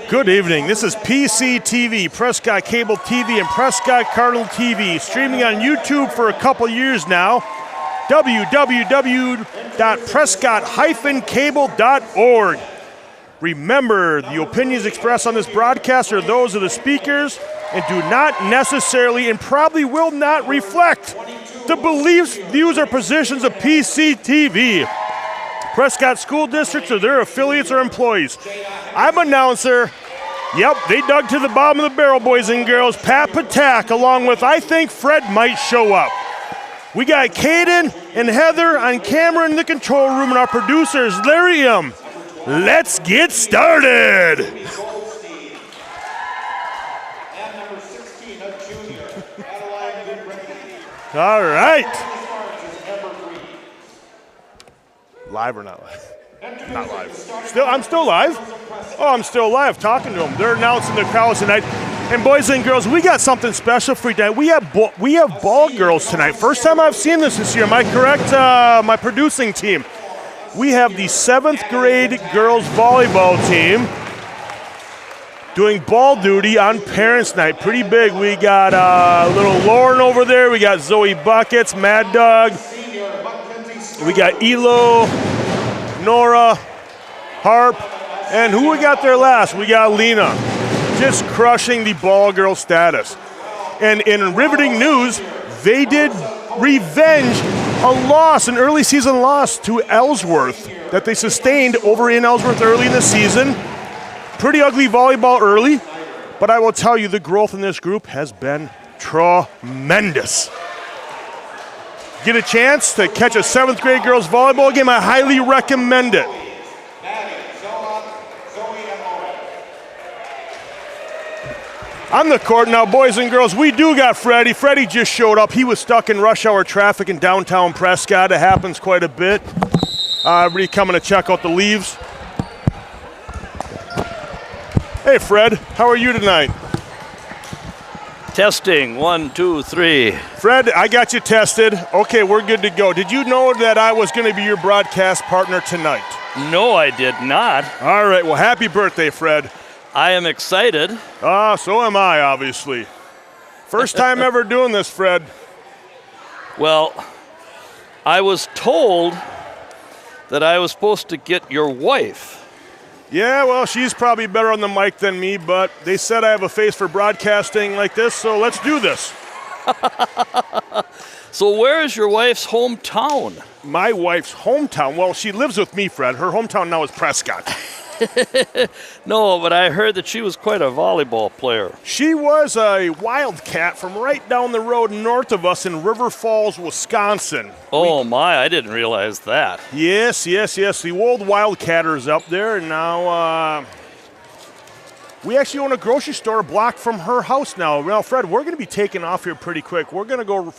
Good evening. This is PCTV, Prescott Cable TV and Prescott Cardinal TV, streaming on YouTube for a couple years now. www.prescott-cable.org. Remember, the opinions expressed on this broadcast are those of the speakers and do not necessarily and probably will not reflect the beliefs, views, or positions of PCTV, Prescott School Districts, or their affiliates or employees. I'm announcer. Yep, they dug to the bottom of the barrel, boys and girls. Pat Patak, along with, I think, Fred might show up. We got Caden and Heather on camera in the control room, and our producers, Larry M. Let's get started. All right. Live or not live? Not live. I'm still live. Oh, I'm still live talking to them. They're announcing the crowds tonight. And boys and girls, we got something special for you tonight. We have ball girls tonight. First time I've seen this year. Am I correct? My producing team. We have the 7th grade girls volleyball team doing ball duty on Parents' Night. Pretty big. We got little Lauren over there. We got Zoe Buckets, Mad Dog. We got Elo, Nora, Harp, and who we got there last? We got Lena, just crushing the ball girl status. And in riveting news, they did revenge a loss, an early season loss to Ellsworth that they sustained over in Ellsworth early in the season. Pretty ugly volleyball early, but I will tell you the growth in this group has been tremendous. Get a chance to catch a 7th grade girls volleyball game, I highly recommend it. On the court now, boys and girls, we do got Freddie. Freddie just showed up. He was stuck in rush hour traffic in downtown Prescott. It happens quite a bit. Everybody coming to check out the leaves. Hey, Fred, how are you tonight? Testing, 1, 2, 3. Fred, I got you tested. Okay, we're good to go. Did you know that I was going to be your broadcast partner tonight? No, I did not. All right, well, happy birthday, Fred. I am excited. So am I, obviously. First time ever doing this, Fred. Well, I was told that I was supposed to get your wife. Yeah, well, she's probably better on the mic than me, but they said I have a face for broadcasting like this, so let's do this. So where is your wife's hometown? My wife's hometown? Well, she lives with me, Fred. Her hometown now is Prescott. No, but I heard that she was quite a volleyball player. She was a Wildcat from right down the road north of us in River Falls, Wisconsin. Oh, I didn't realize that. Yes. The old Wildcatters up there, and now we actually own a grocery store a block from her house now. Well, Fred, we're going to be taking off here pretty quick. We're going to go...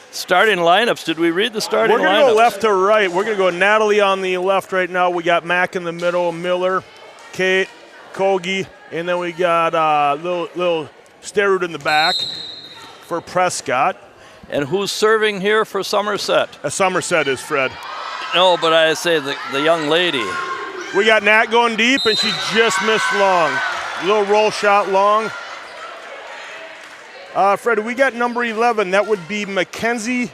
Starting lineups. Did we read the starting lineups? We're going to go left to right. We're going to go Natalie on the left right now. We got Mac in the middle, Miller, Kate, Kogi, and then we got little Sterud in the back for Prescott. And who's serving here for Somerset? Somerset is Fred. No, but I say the young lady. We got Nat going deep, and she just missed long. Little roll shot long. Fred, we got number 11. That would be Mackenzie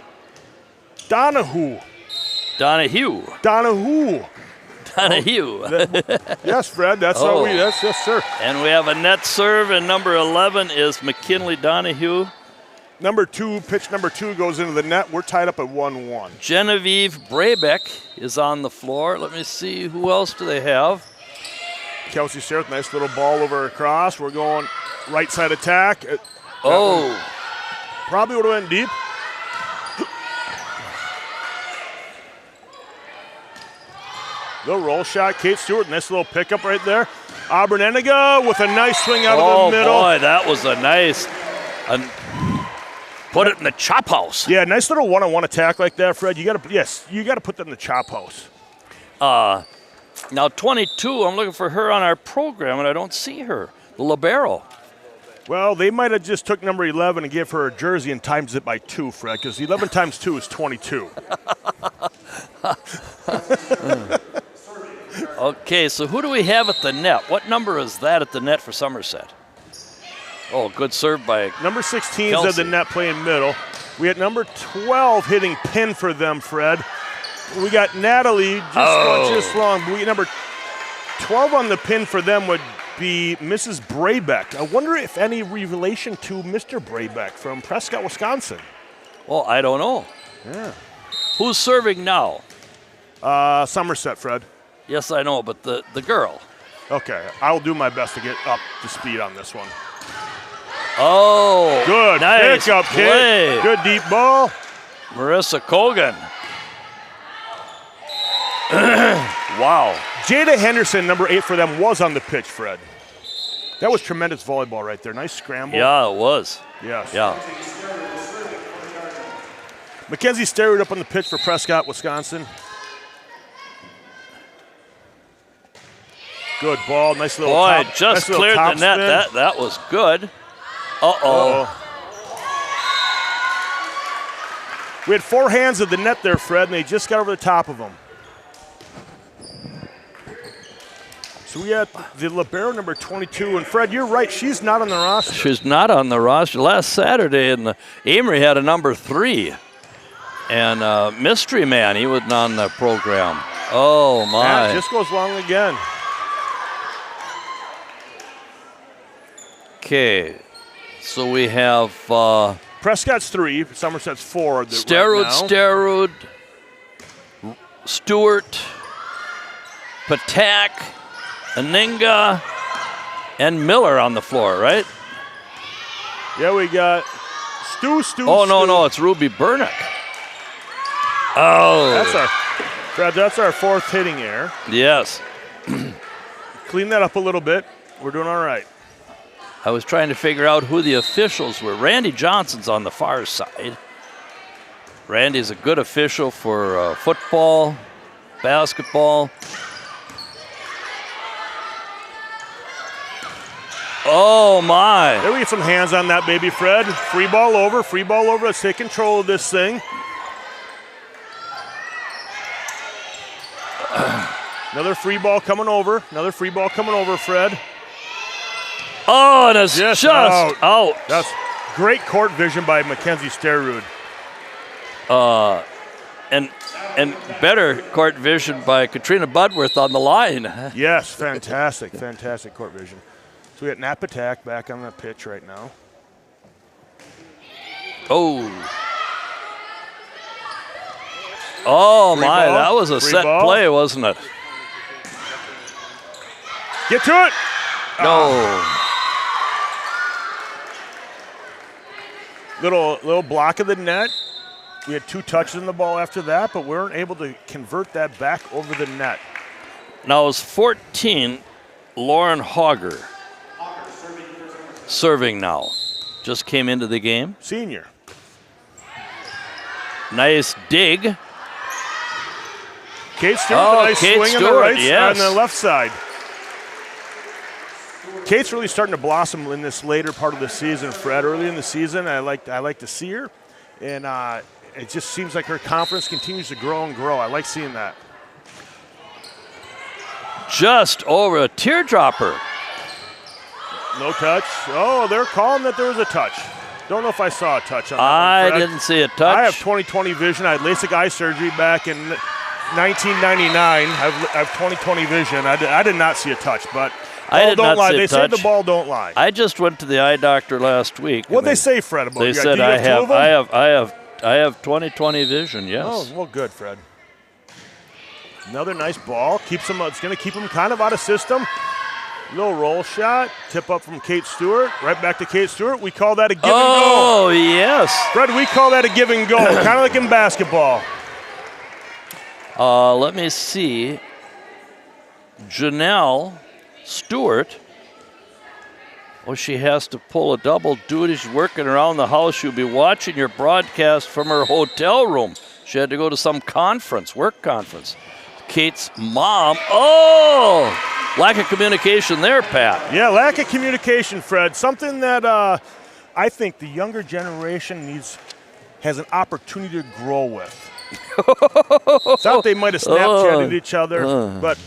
Donahue. Donahue. Yes, Fred, that's how we, yes, sir. And we have a net serve, and number 11 is McKinley Donahue. Pitch number 2 goes into the net. We're tied up at 1-1. Genevieve Brabeck is on the floor. Let me see, who else do they have? Kelsey Sheriff, nice little ball over across. We're going right side attack. Probably would have went deep. Little roll shot, Kate Stewart, nice little pickup right there. Auburn Eniga with a nice swing out of the middle. Oh boy, that was a nice, put it in the chop house. Yeah, nice little one-on-one attack like that, Fred. You got to put that in the chop house. Now 22, I'm looking for her on our program, and I don't see her. The libero. Well, they might have just took number 11 and gave her a jersey and times it by 2, Fred, because 11 times 2 is 22. Okay, so who do we have at the net? What number is that at the net for Somerset? Oh, good serve by Number 16 is Kelsey. at the net playing middle. We had number 12 hitting pin for them, Fred. We got Natalie just long. We number 12 on the pin for them would be Mrs. Brabeck. I wonder if any relation to Mr. Brabeck from Prescott, Wisconsin. Well, I don't know. Yeah. Who's serving now? Somerset, Fred. Yes, I know, but the girl. Okay, I'll do my best to get up to speed on this one. Oh, Good nice pickup, play. kid. Good deep ball. Marissa Kogan. Wow. Jada Henderson, number 8 for them, was on the pitch, Fred. That was tremendous volleyball right there. Nice scramble. Yeah, it was. Yes. Yeah. Mackenzie Sterrod up on the pitch for Prescott, Wisconsin. Good ball. Nice little Boy, top, just nice cleared the top net. spin. That was good. Uh-oh. We had 4 hands at the net there, Fred, and they just got over the top of them. So we had the libero number 22, and Fred, you're right, she's not on the roster. She's not on the roster. Last Saturday, Amory had a number 3. And Mystery Man, he wasn't on the program. Oh, my. That just goes long again. Okay, so we have Prescott's 3, Somerset's 4. Sterrod, Stewart, Patak, Aninga, and Miller on the floor, right? Yeah, we got Stu. Oh, no, it's Ruby Burnick. Oh. That's our 4th hitting error. Yes. Clean that up a little bit. We're doing all right. I was trying to figure out who the officials were. Randy Johnson's on the far side. Randy's a good official for football, basketball. Oh, my. There we get some hands on that baby, Fred. Free ball over. Let's take control of this thing. Another free ball coming over, Fred. Oh, and it's just out. That's great court vision by Mackenzie Sterrod. And better court vision by Katrina Budworth on the line. Yes, fantastic court vision. So we got Nap Attack back on the pitch right now. Oh, my, ball. that was a Free set ball. play, wasn't it? Get to it. No. Little block of the net. We had 2 touches in the ball after that, but we weren't able to convert that back over the net. Now it's 14, Lauren Hogger. Serving now. Just came into the game. Senior. Nice dig. Kate Stewart, nice Kate swing Stewart, on the right yes. on the left side. Kate's really starting to blossom in this later part of the season, Fred. Early in the season, I like to see her, and it just seems like her confidence continues to grow and grow. I like seeing that. Just over a teardropper. No touch. Oh, they're calling that there was a touch. Don't know if I saw a touch on that I one, Fred. didn't see a touch. I have 20/20 vision. I had LASIK eye surgery back in 1999. I have 20/20 vision. I did not see a touch, but I did don't not lie. see a They say touch. the ball don't lie. I just went to the eye doctor last week. What'd they say, Fred, about They you? said Do you have 2 of them? I have 20/20 vision. Yes. Oh, well, good, Fred. Another nice ball. It's going to keep him kind of out of system. Little roll shot. Tip up from Kate Stewart. Right back to Kate Stewart. We call that a give and go. Oh, yes. Fred, we call that a give and go. Kind of like in basketball. Let me see. Janelle Stewart. Oh, she has to pull a double duty. She's working around the house. She'll be watching your broadcast from her hotel room. She had to go to some work conference. Kate's mom. Oh, lack of communication there, Pat. Yeah, lack of communication, Fred. Something that I think the younger generation has an opportunity to grow with. Thought they might have Snapchatted each other, but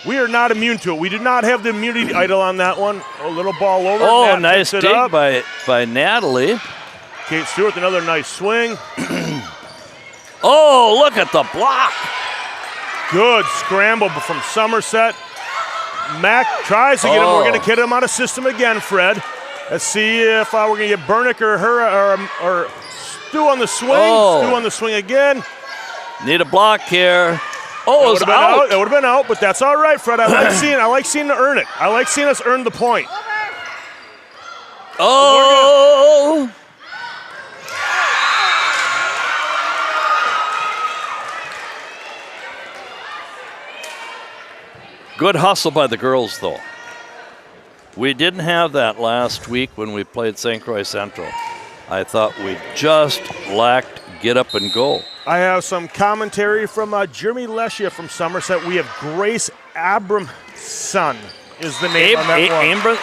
We are not immune to it. We do not have the immunity idol on that one. A little ball over. Oh, Nat nice picks it dig up. by Natalie. Kate Stewart, another nice swing. Oh, look at the block. Good scramble from Somerset. Mac tries to get him. We're going to get him out of system again, Fred. Let's see if we're going to get Bernick or her or Stu on the swing. Stu on the swing again. Need a block here. Oh, it was out. It would have been out, but that's all right, Fred. I like seeing to earn it. I like seeing us earn the point. Oh. Good hustle by the girls, though. We didn't have that last week when we played St. Croix Central. I thought we just lacked get up and go. I have some commentary from Jeremy Leschia from Somerset. We have Grace Abramson is the name on that one.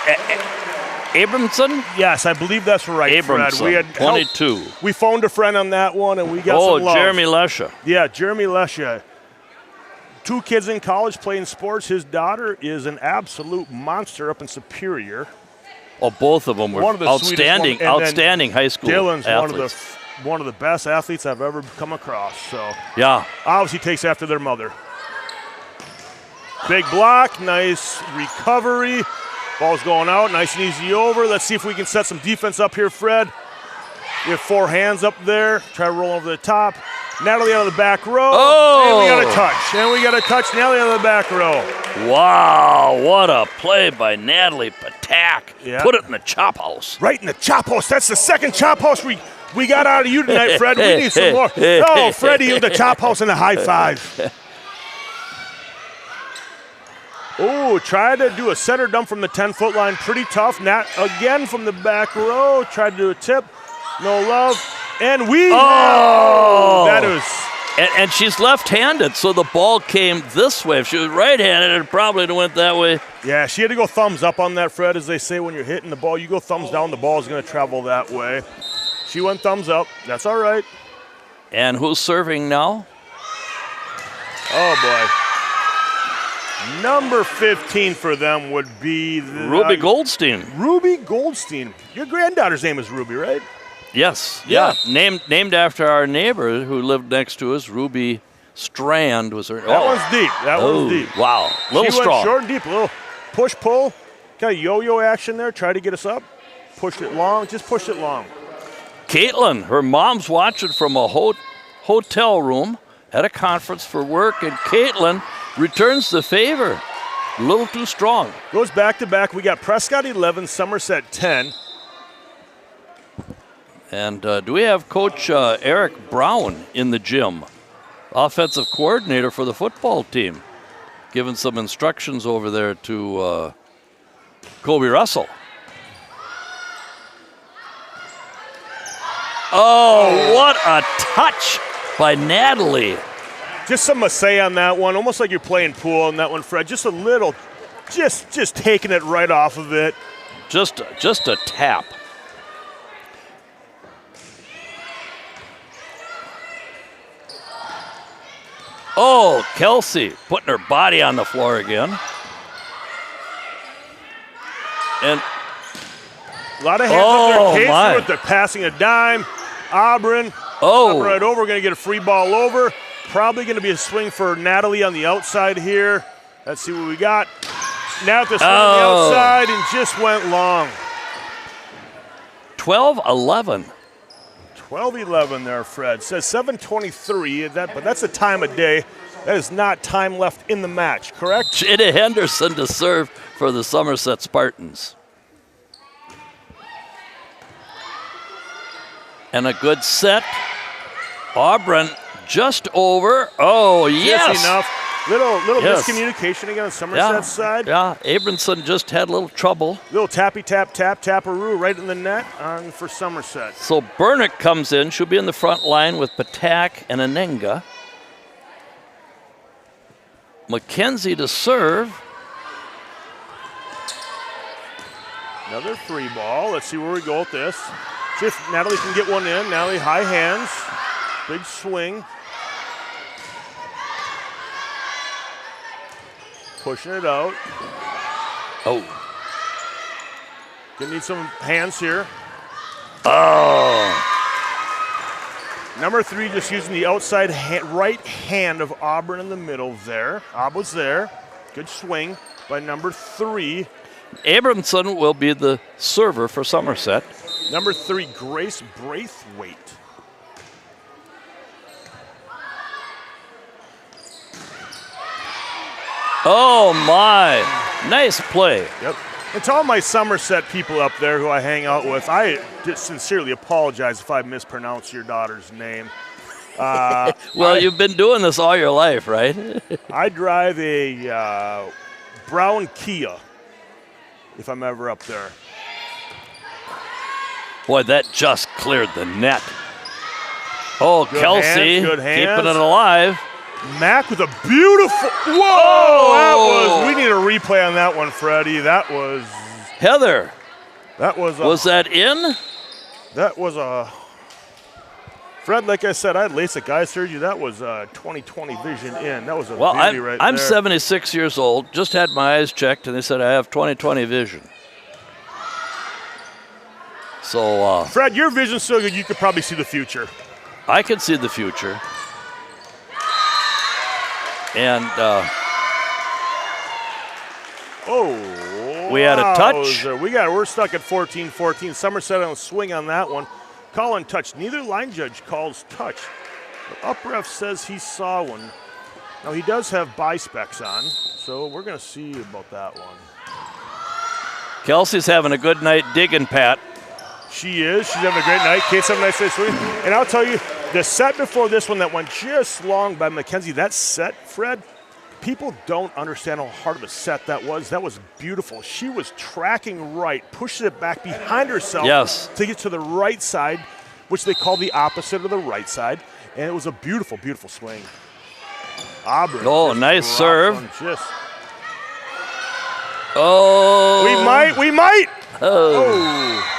Abramson? Yes, I believe that's right, Abramson, Fred. We had 22. We phoned a friend on that one, and we got some love. Jeremy Leschia. Yeah, Jeremy Leschia. 2 kids in college playing sports. His daughter is an absolute monster up in Superior. Oh, both of them were outstanding high school Dylan's athletes. one of the best athletes I've ever come across. So yeah, obviously takes after their mother. Big block, nice recovery. Ball's going out, nice and easy over. Let's see if we can set some defense up here, Fred. We have 4 hands up there. Try to roll over the top. Natalie out of the back row. Oh! And we got a touch. And we got a touch. Natalie out of the back row. Wow, what a play by Natalie Patak. Yeah. Put it in the chop house. Right in the chop house. That's the second chop house we got out of you tonight, Fred. We need some more. Oh, Freddie with the chop house and a high five. Oh, tried to do a center dump from the 10-foot line. Pretty tough. Nat again from the back row. Tried to do a tip. No love. And that is. And she's left-handed, so the ball came this way. If she was right-handed, it probably went that way. Yeah, she had to go thumbs up on that, Fred. As they say, when you're hitting the ball, you go thumbs down, the ball is going to travel that way. She went thumbs up. That's all right. And who's serving now? Oh, boy. Number 15 for them would be Ruby Goldstein. Ruby Goldstein. Your granddaughter's name is Ruby, right? Yes. Yeah. Named after our neighbor who lived next to us, Ruby Strand was her. That one's deep. That one's deep. Wow. Little she strong. Went short and deep. A little push-pull. Kind of yo-yo action there. Try to get us up. Pushed it long. Just pushed it long. Caitlin, her mom's watching from a hotel room at a conference for work, and Caitlin returns the favor. A little too strong. Goes back-to-back. We got Prescott 11, Somerset 10. And do we have Coach Eric Brown in the gym, offensive coordinator for the football team, giving some instructions over there to Kobe Russell. Oh, what a touch by Natalie. Just some massage on that one, almost like you're playing pool on that one, Fred. Just a little, just taking it right off of it. Just a tap. Oh, Kelsey putting her body on the floor again. And a lot of hands up there. Casey with the passing a dime. Auburn. Oh. Right over. We're going to get a free ball over. Probably going to be a swing for Natalie on the outside here. Let's see what we got. Now the swing on the outside and just went long. 12-11. 12-11 there, Fred. Says 7:23, but that's the time of day. That is not time left in the match, correct? Jada Henderson to serve for the Somerset Spartans. And a good set. Auburn just over. Oh, yes. Just enough. Little miscommunication again on Somerset's side. Yeah, Abramson just had a little trouble. Little taparoo right in the net for Somerset. So Bernick comes in. She'll be in the front line with Patak and Anenga. McKenzie to serve. Another free ball. Let's see where we go with this. See if Natalie can get one in. Natalie, high hands. Big swing. pushing it out. Oh. Gonna need some hands here. Oh. Number 3 just using the outside right hand of Auburn in the middle there. Aub was there. Good swing by number 3. Abramson will be the server for Somerset. Number 3, Grace Braithwaite. Oh, my. Nice play. Yep. And to all my Somerset people up there who I hang out with, I just sincerely apologize if I mispronounce your daughter's name. Well, you've been doing this all your life, right? I drive a brown Kia if I'm ever up there. Boy, that just cleared the net. Oh, Good Kelsey hands, good hands. keeping it alive. Mac with a beautiful, whoa, that was, we need a replay on that one, Freddie. That was, Heather, was that in? That was a, Fred, like I said, I had LASIK eye surgery. That was 20/20 vision in. That was a beauty right there. I'm 76 years old, just had my eyes checked, and they said I have 20/20 vision. So, Fred, your vision's so good you could probably see the future. I can see the future. And we had a touch. We're stuck at 14-14. Somerset on a swing on that one. Call and touch. Neither line judge calls touch. The up ref says he saw one. Now he does have bi-specs on, so we're going to see about that one. Kelsey's having a good night digging, Pat. She is. She's having a great night. Kate's having a nice day swing. And I'll tell you, the set before this one that went just long by Mackenzie, that set, Fred, people don't understand how hard of a set that was. That was beautiful. She was tracking right, pushing it back behind herself to get to the right side, which they call the opposite of the right side. And it was a beautiful, beautiful swing. Auburn. Oh, nice serve. We might. Oh.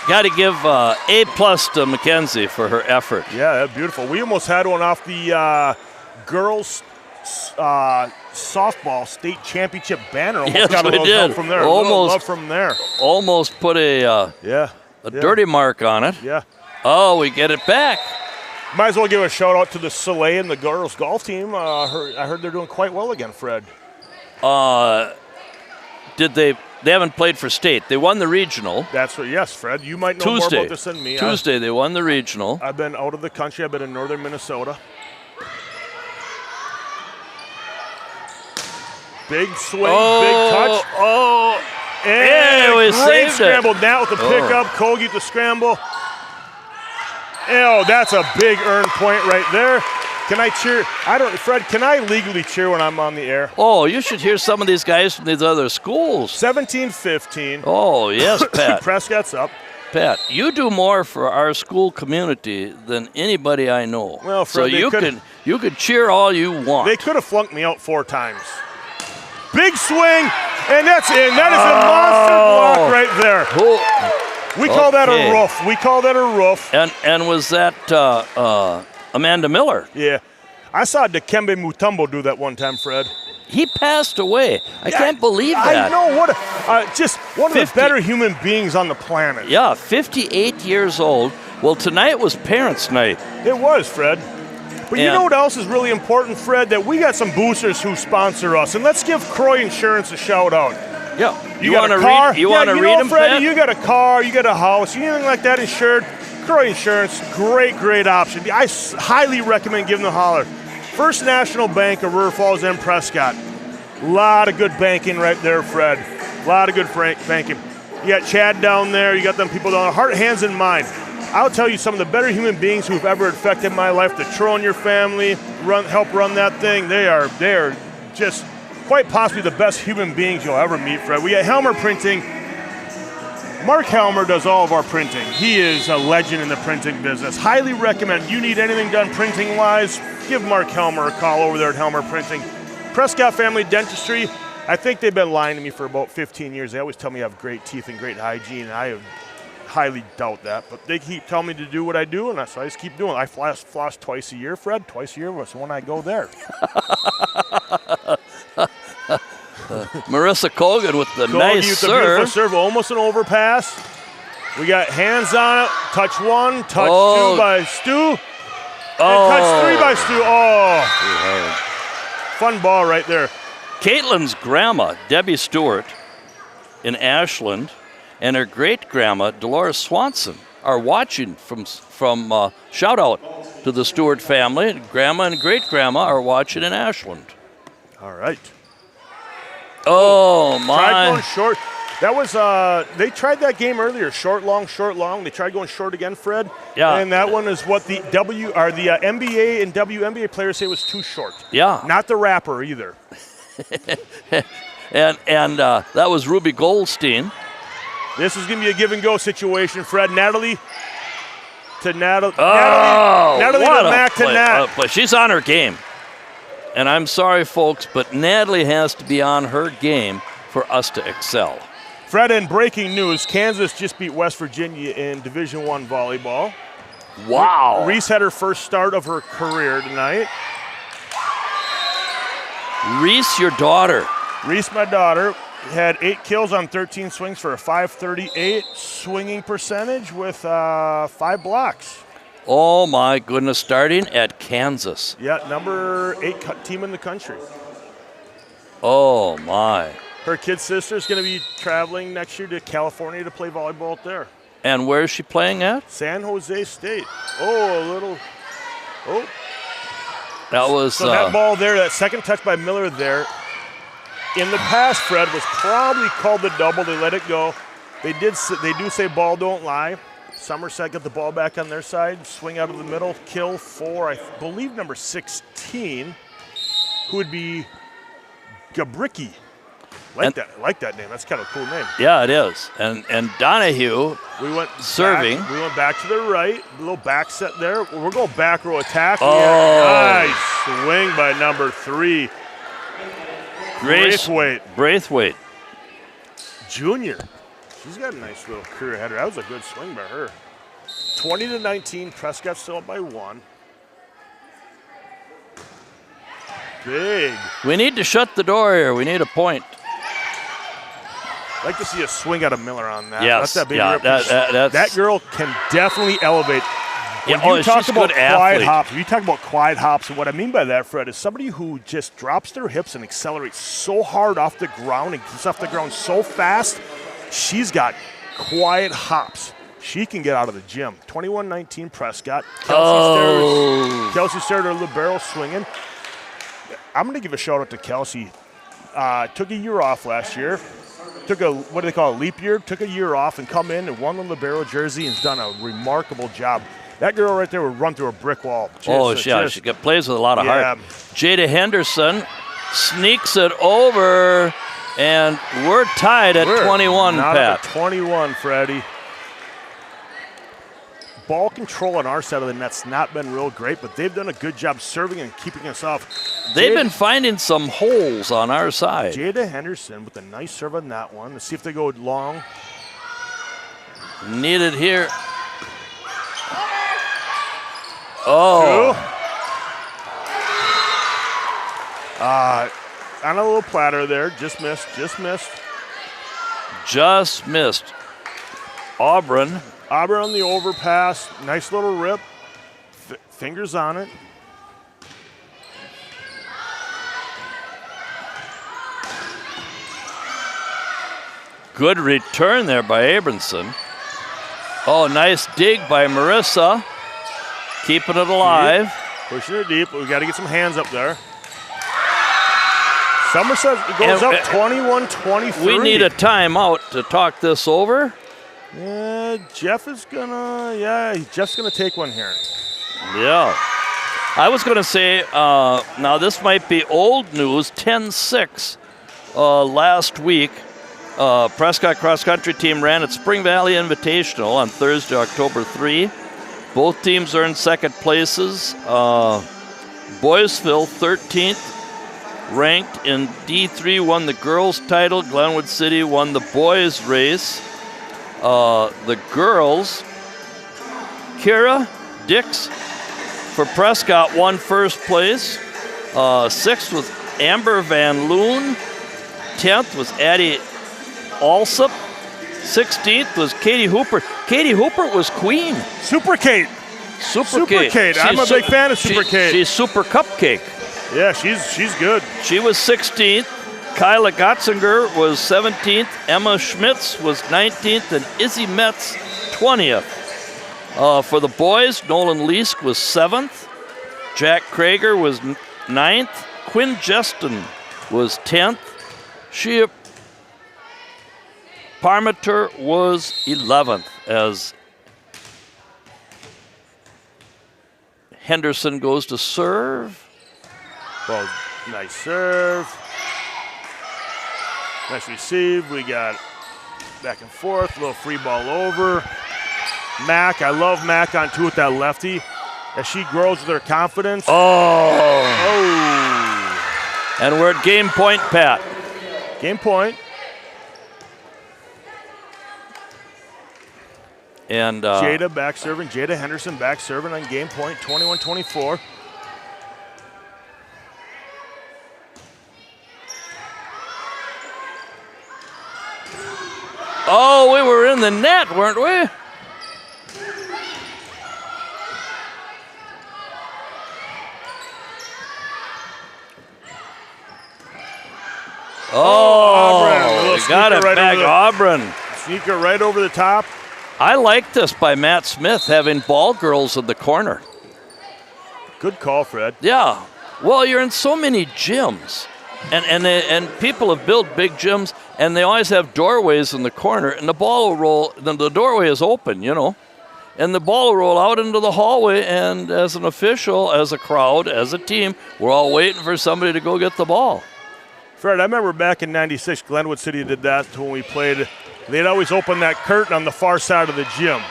Got to give A+ to Mackenzie for her effort. Yeah, that's beautiful. We almost had one off the girls' softball state championship banner. Almost got a little help from there. Love from there. Almost put a dirty mark on it. Yeah. Oh, we get it back. Might as well give a shout out to the Soleil and the girls' golf team. I heard they're doing quite well again, Fred. Did they? They haven't played for state. They won the regional. That's what. Yes, Fred. You might know more about this than me. Tuesday, they won the regional. I've been out of the country. I've been in northern Minnesota. Big swing, big touch. Oh, and we great saved scramble. it. Now with the pickup, Kogi with the scramble. Oh, that's a big earned point right there. Can I cheer? Fred, can I legally cheer when I'm on the air? Oh, you should hear some of these guys from these other schools. 17-15. Oh, yes, Pat. Prescott's up. Pat, you do more for our school community than anybody I know. Well, Fred, so you can cheer all you want. They could have flunked me out 4 times. Big swing, and that's in. That is a monster block right there. We call that a roof. We call that a roof. And was that Amanda Miller? Yeah. I saw Dikembe Mutombo do that one time, Fred. He passed away. I can't believe that. I know. Just one of the better human beings on the planet. Yeah, 58 years old. Well, tonight was Parents' Night. It was, Fred. But you know what else is really important, Fred? That we got some boosters who sponsor us. And let's give Croy Insurance a shout out. Yeah. You want to read? You want to read them, Freddie? You got a car, you got a house, anything like that insured. Croy Insurance, great option. I highly recommend giving them a holler. First National Bank of River Falls and Prescott. A lot of good banking right there, Fred. A lot of good banking. You got Chad down there. You got them people down there. Heart, hands, and mind. I'll tell you some of the better human beings who've ever affected my life. The Troll in your family, help run that thing. They are just quite possibly the best human beings you'll ever meet, Fred. We got Helmer Printing. Mark Helmer does all of our printing. He is a legend in the printing business. Highly recommend. You need anything done printing-wise, give Mark Helmer a call over there at Helmer Printing. Prescott Family Dentistry, I think they've been lying to me for about 15 years. They always tell me I have great teeth and great hygiene, and I highly doubt that. But they keep telling me to do what I do, and so I just keep doing it. I floss twice a year, Fred. Twice a year was when I go there. Marissa Kogan with the Kogan nice with the beautiful serve. serve, almost an overpass. We got hands on it. Touch one, touch Oh. two by Stu. And Oh. touch three by Stu. Oh, fun ball right there. Caitlin's grandma, Debbie Stewart, in Ashland, and her great-grandma, Dolores Swanson, are watching from shout out to the Stewart family. Grandma and great-grandma are watching in Ashland. All right. Oh, Tried my. going short. That was, they tried that game earlier. Short, long, short, long. They tried going short again, Fred. Yeah. And that one is what the NBA and WNBA players say was too short. Yeah. Not the rapper either. And that was Ruby Goldstein. This is going to be a give and go situation, Fred. Natalie to Natalie. Oh, Natalie what to a Mac to play, Nat. what a play. She's on her game. And I'm sorry, folks, but Natalie has to be on her game for us to excel. Fred, in breaking news, Kansas just beat West Virginia in Division I volleyball. Wow. Reese had her first start of her career tonight. Reese, your daughter. Reese, my daughter, had 8 kills on 13 swings for a 538 swinging percentage with 5 blocks. Oh, my goodness, starting at Kansas. Yeah, number 8 team in the country. Oh, my. Her kid sister's going to be traveling next year to California to play volleyball out there. And where is she playing at? San Jose State. Oh. That was So that ball there, that second touch by Miller there, in the past, Fred, was probably called the double. They let it go. They do say ball don't lie. Somerset got the ball back on their side, swing out of the middle, kill for, I believe, number 16, who would be Gabricki. Like that name. That's kind of a cool name. Yeah, it is. And Donahue We went serving. Back, we went back to the right. A little back set there. We're going back row attack. Oh. Nice swing by number 3. Braithwaite. Junior. She's got a nice little career ahead of her. That was a good swing by her. 20-19. Prescott still up by 1. Big. We need to shut the door here. We need a point. I'd like to see a swing out of Miller on that. Yes, Let that baby yeah, rip. that's- That girl can definitely elevate. When Yeah, you talk she's a about good quiet athlete. hops, when you talk about quiet hops, and what I mean by that, Fred, is somebody who just drops their hips and accelerates so hard off the ground and gets off the ground so fast. She's got quiet hops. She can get out of the gym. 21-19 Prescott. Kelsey started her libero swinging. I'm going to give a shout out to Kelsey. Took a year off last year. Took a, what do they call it, leap year? Took a year off and come in and won the libero jersey and has done a remarkable job. That girl right there would run through a brick wall. She plays with a lot of Yeah. heart. Jada Henderson sneaks it over, and we're tied at 21, not Pat. at 21, Freddie. Ball control on our side of the net's not been real great, but they've done a good job serving and keeping us off. They've been finding some holes on our side. Jada Henderson with a nice serve on that one. Let's see if they go long. Needed here. Oh. On a little platter there. Just missed. Just missed. Auburn. On the overpass. Nice little rip. Fingers on it. Good return there by Abramson. Oh, nice dig by Marissa. Keeping it alive. Pushing it deep. We got to get some hands up there. Somerset goes up 21-23. We need a timeout to talk this over. Jeff's gonna take one here. Yeah. I was going to say, now this might be old news, 10-6 last week. Prescott cross-country team ran at Spring Valley Invitational on Thursday, October 3. Both teams earned second places. Boysville, 13th, ranked in D3, won the girls' title. Glenwood City won the boys' race. The girls, Kira Dix for Prescott won first place. Sixth was Amber Van Loon. 10th was Addie Alsop. 16th was Katie Hooper. Katie Hooper was queen. Super Kate. Super Kate. I'm a big fan of Super Kate. She's super cupcake. Yeah, she's good. She was 16th. Kyla Gotzinger was 17th. Emma Schmitz was 19th. And Izzy Metz, 20th. For the boys, Nolan Leask was 7th. Jack Krager was 9th. Quinn Jeston was 10th. Shea Parmenter was 11th as Henderson goes to serve. Well, nice serve. Nice receive. We got back and forth, a little free ball over. Mac, I love Mac on two with that lefty. As she grows with her confidence. Oh. Oh. And we're at game point, Pat. Game point. And Jada back serving. Jada Henderson back serving on game point, 21-24. Oh, we were in the net, weren't we? Oh, we got it back, Auburn. Sneaker right over the top. I like this by Matt Smith, having ball girls in the corner. Good call, Fred. Yeah. Well, you're in so many gyms, and people have built big gyms, and they always have doorways in the corner, and the ball will roll. The doorway is open, you know, and the ball will roll out into the hallway. And as an official, as a crowd, as a team, we're all waiting for somebody to go get the ball. Fred, I remember back in '96, Glenwood City did that when we played. They'd always open that curtain on the far side of the gym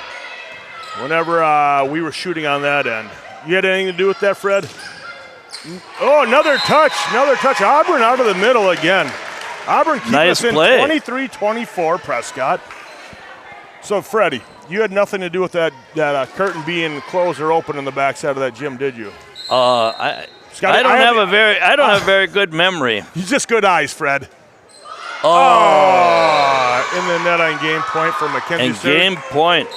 whenever we were shooting on that end. You had anything to do with that, Fred? Oh, another touch. Auburn out of the middle again. Auburn keep nice us in play. 23-24, Prescott. So, Freddie, you had nothing to do with that curtain being closed or open in the backside of that gym, did you? I don't have very good memory. You just good eyes, Fred. Oh. In the net on game point for Mackenzie. And game point.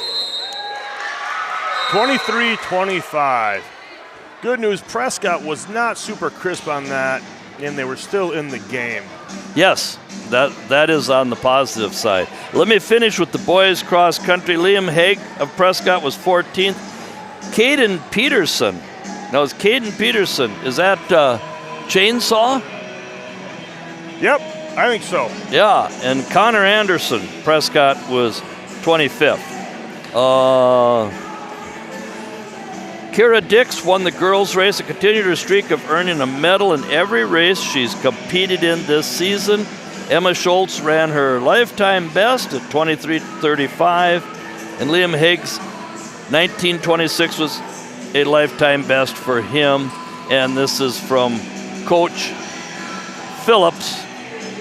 23-25. Good news, Prescott was not super crisp on that, and they were still in the game. Yes, that is on the positive side. Let me finish with the boys cross country. Liam Haig of Prescott was 14th. Caden Peterson. Now, is Caden Peterson, is that chainsaw? Yep, I think so. Yeah, and Connor Anderson, Prescott was 25th. Kira Dix won the girls' race and continued her streak of earning a medal in every race she's competed in this season. Emma Schultz ran her lifetime best at 23:35, and Liam Higgs, 19:26 was a lifetime best for him. And this is from Coach Phillips,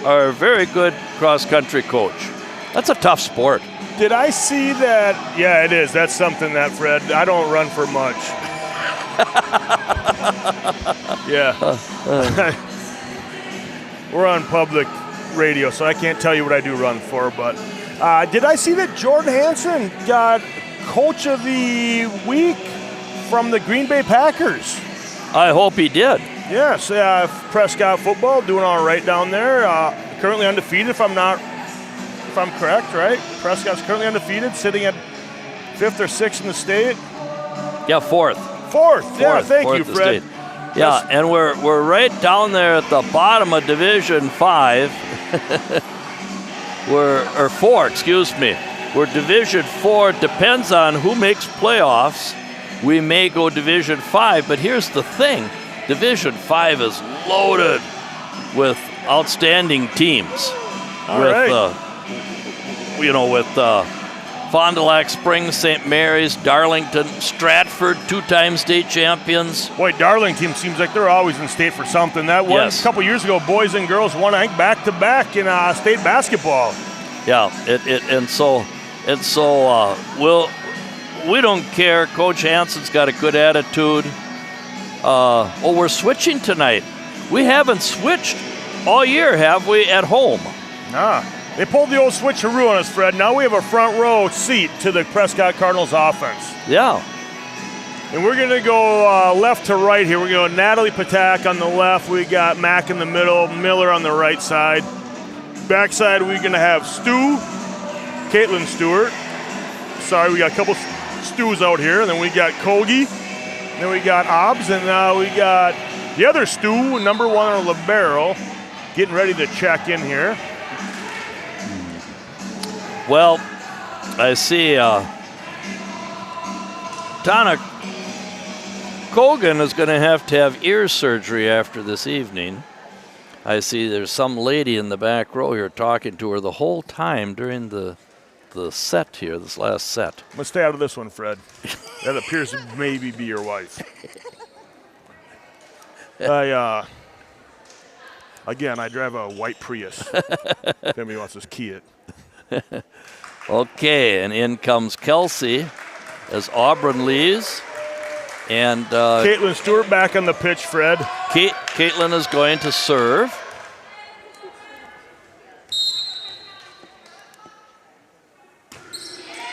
our very good cross-country coach. That's a tough sport. Did I see that? Yeah, it is. That's something that, Fred, I don't run for much. Yeah. We're on public radio, so I can't tell you what I do run for. But did I see that Jordan Hansen got Coach of the Week from the Green Bay Packers? I hope he did. Yes, Prescott football doing all right down there. Currently undefeated, if I'm correct, right? Prescott's currently undefeated, sitting at 5th or 6th in the state. Yeah, fourth. Yeah, thank you, Fred. Yeah, and we're right down there at the bottom of Division 5. or 4, excuse me. We're Division 4. Depends on who makes playoffs. We may go Division 5, but here's the thing. Division 5 is loaded with outstanding teams. All right. With Fond du Lac Springs, St. Mary's, Darlington, Stratford, 2-time state champions. Boy, Darlington seems like they're always in state for something. That one a couple years ago, boys and girls won, I think, back-to-back in state basketball. Yeah, we don't care. Coach Hansen's got a good attitude. We're switching tonight. We haven't switched all year, have we, at home? Nah. They pulled the old switcheroo on us, Fred. Now we have a front row seat to the Prescott Cardinals offense. Yeah. And we're going to go left to right here. We're going to go Natalie Patak on the left. We got Mack in the middle, Miller on the right side. Backside, we're going to have Caitlin Stewart. Sorry, we got a couple Stews out here. And then we got Kogi. Then we got Obbs. And we got the other Stew, number 1 on libero, getting ready to check in here. Well, I see Tana Kogan is going to have ear surgery after this evening. I see there's some lady in the back row here talking to her the whole time during the set here, this last set. I'm going to stay out of this one, Fred. That appears to maybe be your wife. Again, I drive a white Prius. If anybody wants to key it. Okay, and in comes Kelsey as Auburn leaves. And Caitlin Stewart back on the pitch, Fred. Caitlin is going to serve.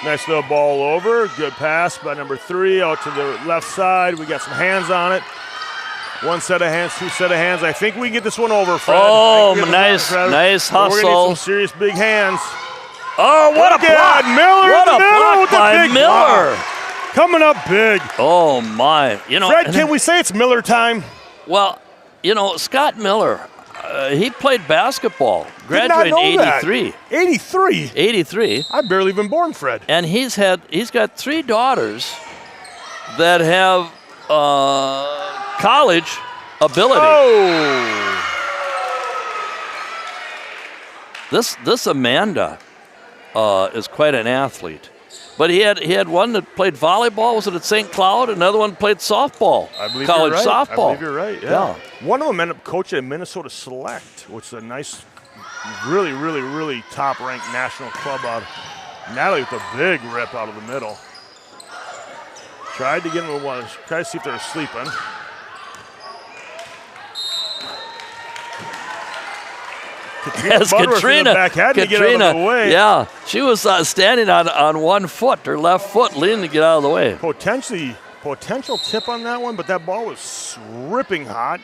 Nice little ball over. Good pass by number 3 out to the left side. We got some hands on it. One set of hands, 2 set of hands. I think we can get this one over, Fred. Oh, nice hustle. We're going to need some serious big hands. Oh, what a block. Miller what in the a middle block by Miller. Block. Coming up big. Oh, my. Fred, can we say it's Miller time? Well, Scott Miller, he played basketball. Graduated in 83. 83? 83. I'm barely even born, Fred. And he's got 3 daughters that have college ability. Oh. This Amanda is quite an athlete. But he had one that played volleyball. Was it at St. Cloud? Another one played softball. I believe college you're right. softball. I believe you're right. Yeah. One of them ended up coaching at Minnesota Select, which is a nice, really, really, really top-ranked national club out. Natalie with a big rip out of the middle. Tried to get him one. Tried to see if they were sleeping. Katrina, yeah, she was standing on one foot, her left foot, leaning to get out of the way. Potential tip on that one, but that ball was ripping hot.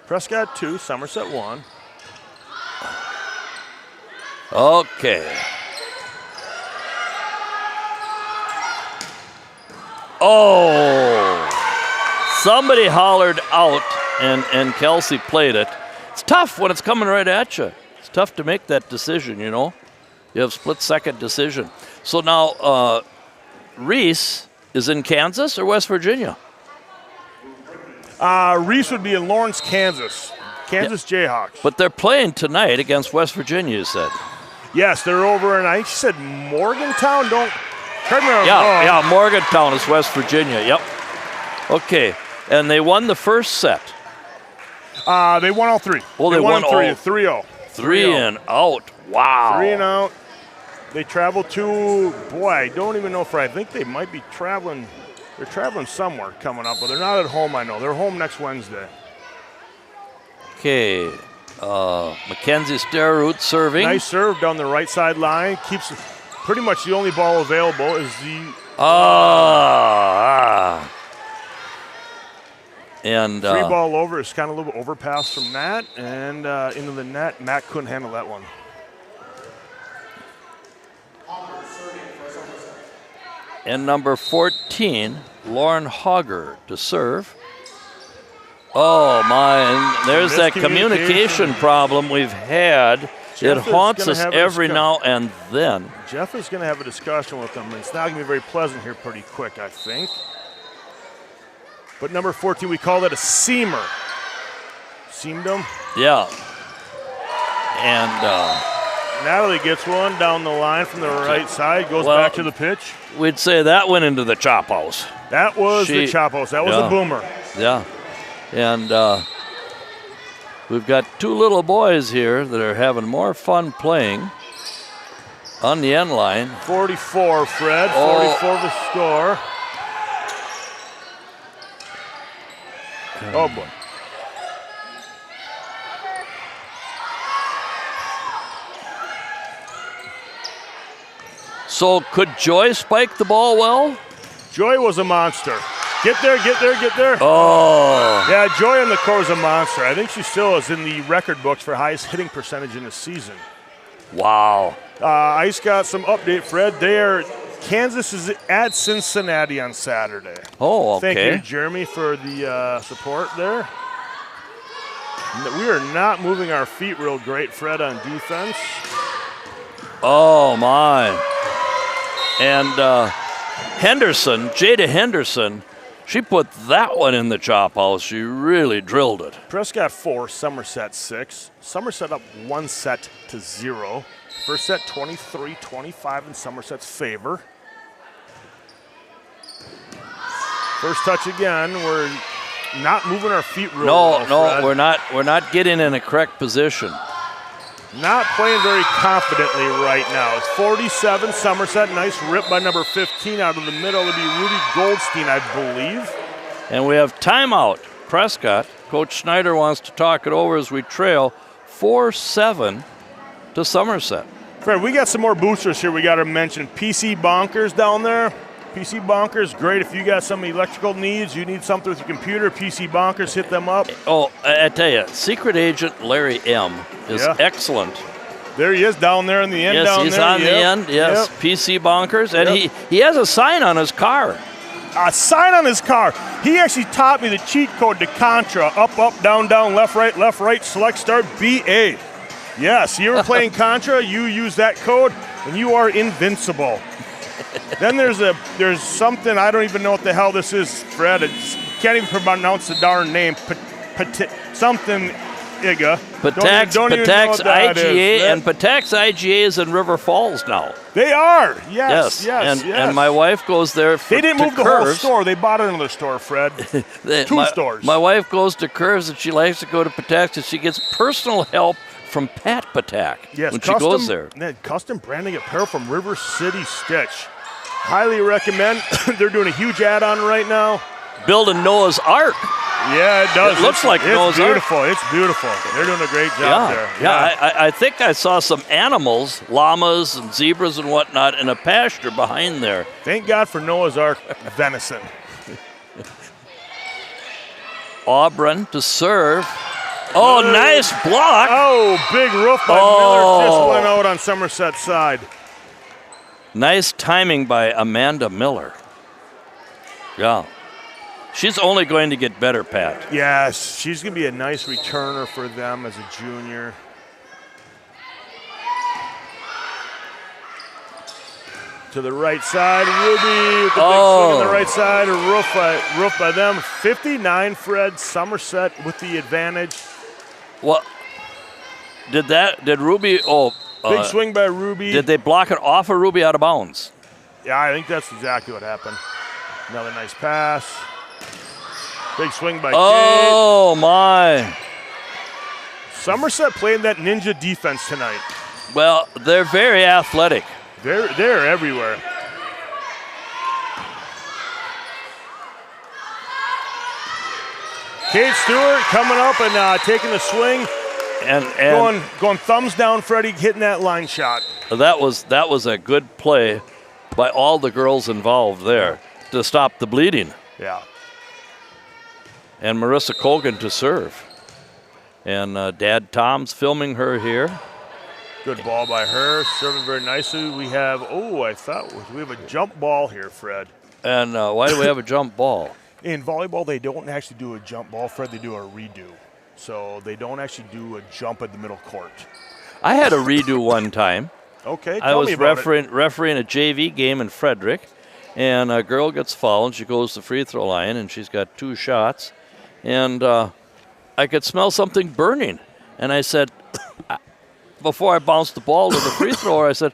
Prescott 2, Somerset 1. Okay. Oh, somebody hollered out. And Kelsey played it. It's tough when it's coming right at you. It's tough to make that decision, You have split-second decision. So now Reese is in Kansas or West Virginia? Reese would be in Lawrence, Kansas. Kansas Jayhawks. But they're playing tonight against West Virginia, you said. Yes, they're over in, I think you said Morgantown. Yeah, Morgantown is West Virginia. Yep. Okay, and they won the first set. They won all 3. Well, they won 3-0. 3 and out. Wow. 3 and out. They traveled to, boy, I don't even know if I think they might be traveling. They're traveling somewhere coming up, but they're not at home, I know. They're home next Wednesday. Okay. Mackenzie Sterroot serving. Nice serve down the right side line. Keeps pretty much the only ball available is the. And 3 ball over is kind of a little bit overpass from Matt and into the net. Matt couldn't handle that one. And number 14, Lauren Hogger to serve. Oh my! And there's that communication problem we've had. It haunts us every now and then. Jeff is going to have a discussion with them. It's not going to be very pleasant here pretty quick, I think. But number 14, we call that a seamer. Seamed him. Yeah. And Natalie gets one down the line from the right side, goes back to the pitch. We'd say that went into the chop house. That was the chop house. That was a boomer. Yeah. And we've got 2 little boys here that are having more fun playing on the end line. 44, Fred. 44 the score. Oh, boy. So could Joy spike the ball well? Joy was a monster. Get there, get there, get there. Oh. Yeah, Joy on the court is a monster. I think she still is in the record books for highest hitting percentage in the season. Wow. Ice got some update, Fred. Kansas is at Cincinnati on Saturday. Oh, okay. Thank you, Jeremy, for the support there. We are not moving our feet real great, Fred, on defense. Oh, my. And Henderson, Jada Henderson, she put that one in the chop house. She really drilled it. Prescott 4, Somerset 6. Somerset up 1-0. First set 23-25 in Somerset's favor. First touch again. We're not moving our feet real well, Fred. We're not getting in a correct position. Not playing very confidently right now. It's 47 Somerset. Nice rip by number 15 out of the middle. It'll be Rudy Goldstein, I believe. And we have timeout. Prescott. Coach Schneider wants to talk it over as we trail 4-7 to Somerset. Fred, we got some more boosters here we got to mention. PC Bonkers down there. PC Bonkers, great if you got some electrical needs, you need something with your computer, PC Bonkers, hit them up. Oh, I tell you, Secret Agent Larry M. is excellent. There he is down there in the end. Yes, he's on the end, yes. Yep. PC Bonkers, and he has a sign on his car. A sign on his car. He actually taught me the cheat code to Contra. Up, up, down, down, left, right, select, start, BA. Yes, you were playing Contra, you use that code, and you are invincible. Then there's something, I don't even know what the hell this is, Fred. Can't even pronounce the darn name. Something Iga. Patex IGA, and Patex IGA is in River Falls now. They are, yes. And my wife goes there They didn't move the whole store. They bought another store, Fred. Two stores. My wife goes to Curves, and she likes to go to Patex, and she gets personal help from Pat Patak when she goes there. Custom branding apparel from River City Stitch. Highly recommend. They're doing a huge add-on right now. Building Noah's Ark. Yeah, it does. It looks like Noah's Ark. It's beautiful. They're doing a great job there. Yeah, I think I saw some animals, llamas and zebras and whatnot, in a pasture behind there. Thank God for Noah's Ark venison. Auburn to serve. Oh, nice block. Oh, big roof by Miller. Just went out on Somerset's side. Nice timing by Amanda Miller. Yeah. She's only going to get better, Pat. Yes, she's going to be a nice returner for them as a junior. To the right side, Ruby with the big swing on the right side. Roof by them. 59, Fred. Somerset with the advantage. What? Did Ruby? Big swing by Ruby. Did they block it off of Ruby out of bounds? Yeah, I think that's exactly what happened. Another nice pass. Big swing by Kate. Oh, my. Somerset playing that ninja defense tonight. Well, they're very athletic. They're everywhere. Kate Stewart coming up and taking a swing. And going thumbs down, Freddie, hitting that line shot. That was a good play by all the girls involved there to stop the bleeding. Yeah. And Marissa Colgan to serve. And Dad Tom's filming her here. Good ball by her, serving very nicely. We have, we have a jump ball here, Fred. And why do we have a jump ball? In volleyball, they don't actually do a jump ball, Fred. They do a redo. So they don't actually do a jump at the middle court. I had a redo one time. Okay, I was refereeing a JV game in Frederick, and a girl gets fouled. She goes to the free throw line, and she's got 2 shots. And I could smell something burning. And I said, before I bounced the ball to the free thrower, I said,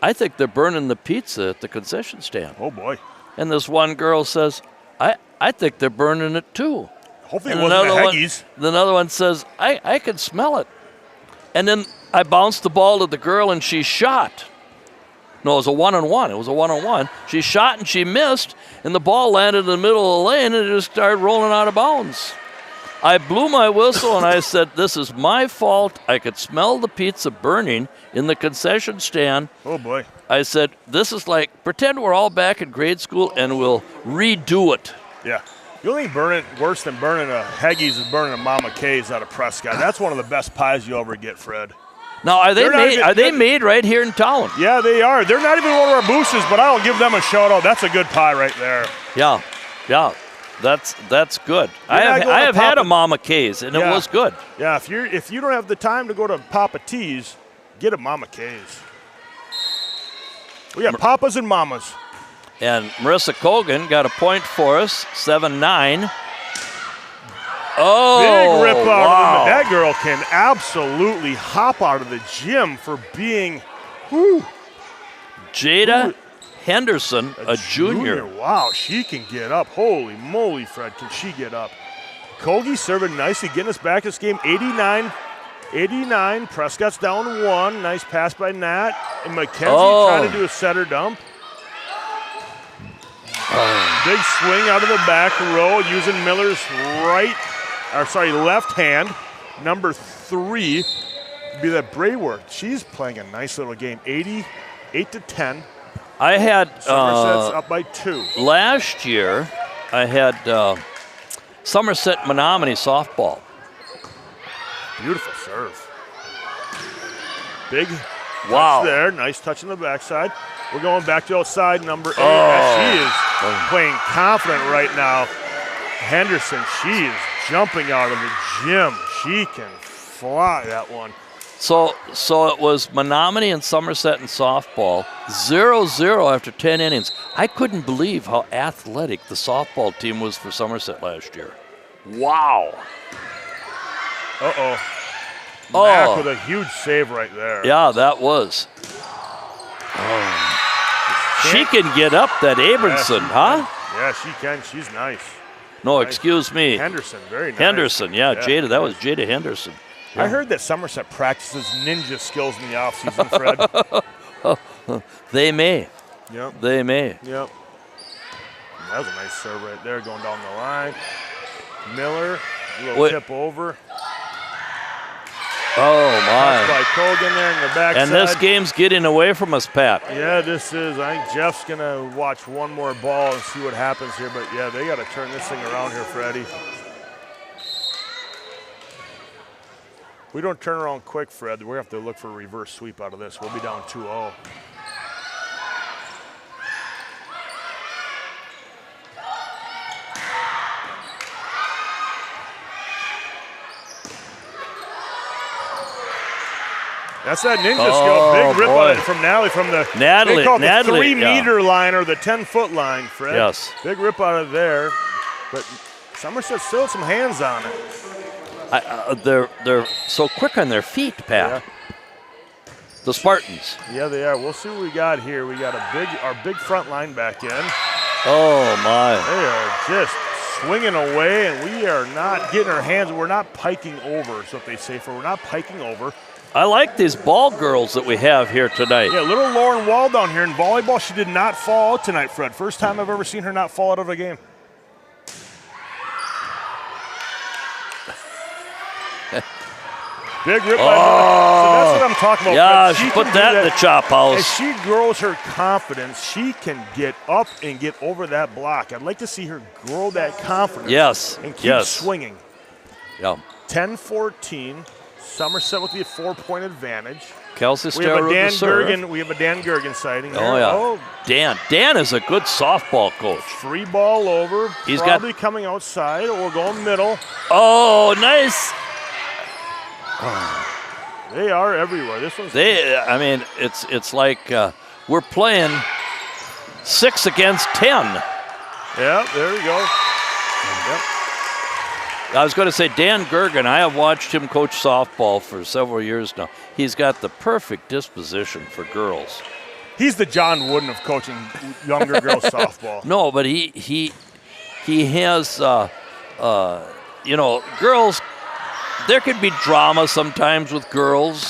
I think they're burning the pizza at the concession stand. Oh, boy. And this one girl says, I think they're burning it too. Hopefully it wasn't a Heggies. Another one says, I can smell it. And then I bounced the ball to the girl, and she shot. No, it was a 1-on-1. It was a 1-on-1. She shot, and she missed, and the ball landed in the middle of the lane, and it just started rolling out of bounds. I blew my whistle, and I said, this is my fault. I could smell the pizza burning in the concession stand. Oh, boy. I said, this is like, pretend we're all back in grade school and we'll redo it. Yeah. The only thing worse than burning a Haggis is burning a Mama K's out of Prescott. That's one of the best pies you'll ever get, Fred. Now, are they made right here in town? Yeah, they are. They're not even one of our boosters, but I'll give them a shout out. That's a good pie right there. Yeah. That's good. I have had a Mama K's, and it was good. Yeah, if you don't have the time to go to Papa T's, get a Mama K's. We got Papas and Mamas. And Marissa Cogan got a point for us, 7-9. Oh, big rip out wow. of the, that girl can absolutely hop out of the gym for being, whoo. Jada Henderson, a junior. Wow, she can get up. Holy moly, Fred, can she get up? Kogi serving nicely, getting us back this game, 89. Prescott's down 1. Nice pass by Nat. And Mackenzie trying to do a setter dump. Big swing out of the back row using Miller's left hand. Number 3 would be that Brayworth. She's playing a nice little game. 88-10. I had Somerset's up by 2. Last year, I had Somerset Menominee softball. Beautiful serve. Big wow touch there. Nice touch on the backside. We're going back to outside number 8. She is playing confident right now. Henderson, she is jumping out of the gym. She can fly that one. So it was Menominee and Somerset in softball, 0-0 after 10 innings. I couldn't believe how athletic the softball team was for Somerset last year. Wow. Mac with a huge save right there. Yeah, that was. She can get up, that Abramson, huh? Yeah, she can. She's nice. No, nice. Excuse me. Henderson, very nice. Henderson, yeah. Jada, that was Jada Henderson. Yeah. I heard that Somerset practices ninja skills in the offseason, Fred. They may. Yep. They may. Yep. That was a nice serve right there going down the line. Miller, a little tip over. Oh, my. By Colgan there in the backside. And this game's getting away from us, Pat. Yeah, this is. I think Jeff's going to watch one more ball and see what happens here. But, yeah, they got to turn this thing around here, Freddie. We don't turn around quick, Fred. We're going to have to look for a reverse sweep out of this. We'll be down 2-0. That's that ninja skill. Big rip on it from Natalie from the they call it the 3-meter line or the 10-foot line, Fred. Yes. Big rip out of there. But Somerset still had some hands on it. They're so quick on their feet, Pat. Yeah. The Spartans. Yeah, they are. We'll see what we got here. We got our big front line back in. Oh, my. They are just swinging away, and we are not getting our hands. We're not piking over, is what they say. We're not piking over. I like these ball girls that we have here tonight. Yeah, little Lauren Wall down here in volleyball. She did not fall out tonight, Fred. First time I've ever seen her not fall out of a game. Big rip. So that's what I'm talking about. Yeah, she put that in the chop house. As she grows her confidence, she can get up and get over that block. I'd like to see her grow that confidence. Yes. And keep swinging. Yeah. 10-14. Somerset with the 4-point advantage. Kelsey we have a Dan Gergen sighting here. Oh, yeah. Dan is a good softball coach. Free ball over. He's probably coming outside or going middle. Oh, nice. They are everywhere. This one's. I mean, it's like we're playing 6 against 10. Yeah, there you go. Yep. I was going to say Dan Gergen. I have watched him coach softball for several years now. He's got the perfect disposition for girls. He's the John Wooden of coaching younger girls softball. No, but he has girls. There can be drama sometimes with girls,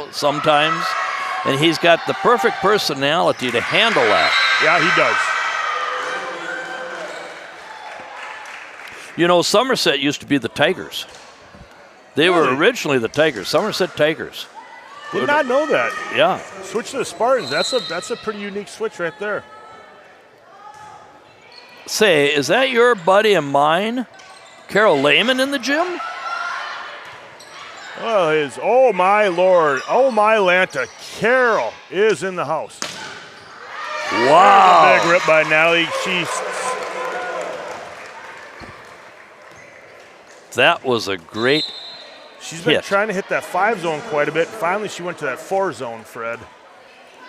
sometimes. And he's got the perfect personality to handle that. Yeah, he does. Somerset used to be the Tigers. They were originally the Tigers, Somerset Tigers. Did not know that. Yeah. Switch to the Spartans. That's a pretty unique switch right there. Say, is that your buddy and mine, Carol Lehman, in the gym? Oh my Lord, oh my Lanta, Carol is in the house. Wow. Big rip by Natalie. That was a great She's been hit. trying to hit that 5 zone quite a bit. Finally, she went to that 4 zone, Fred.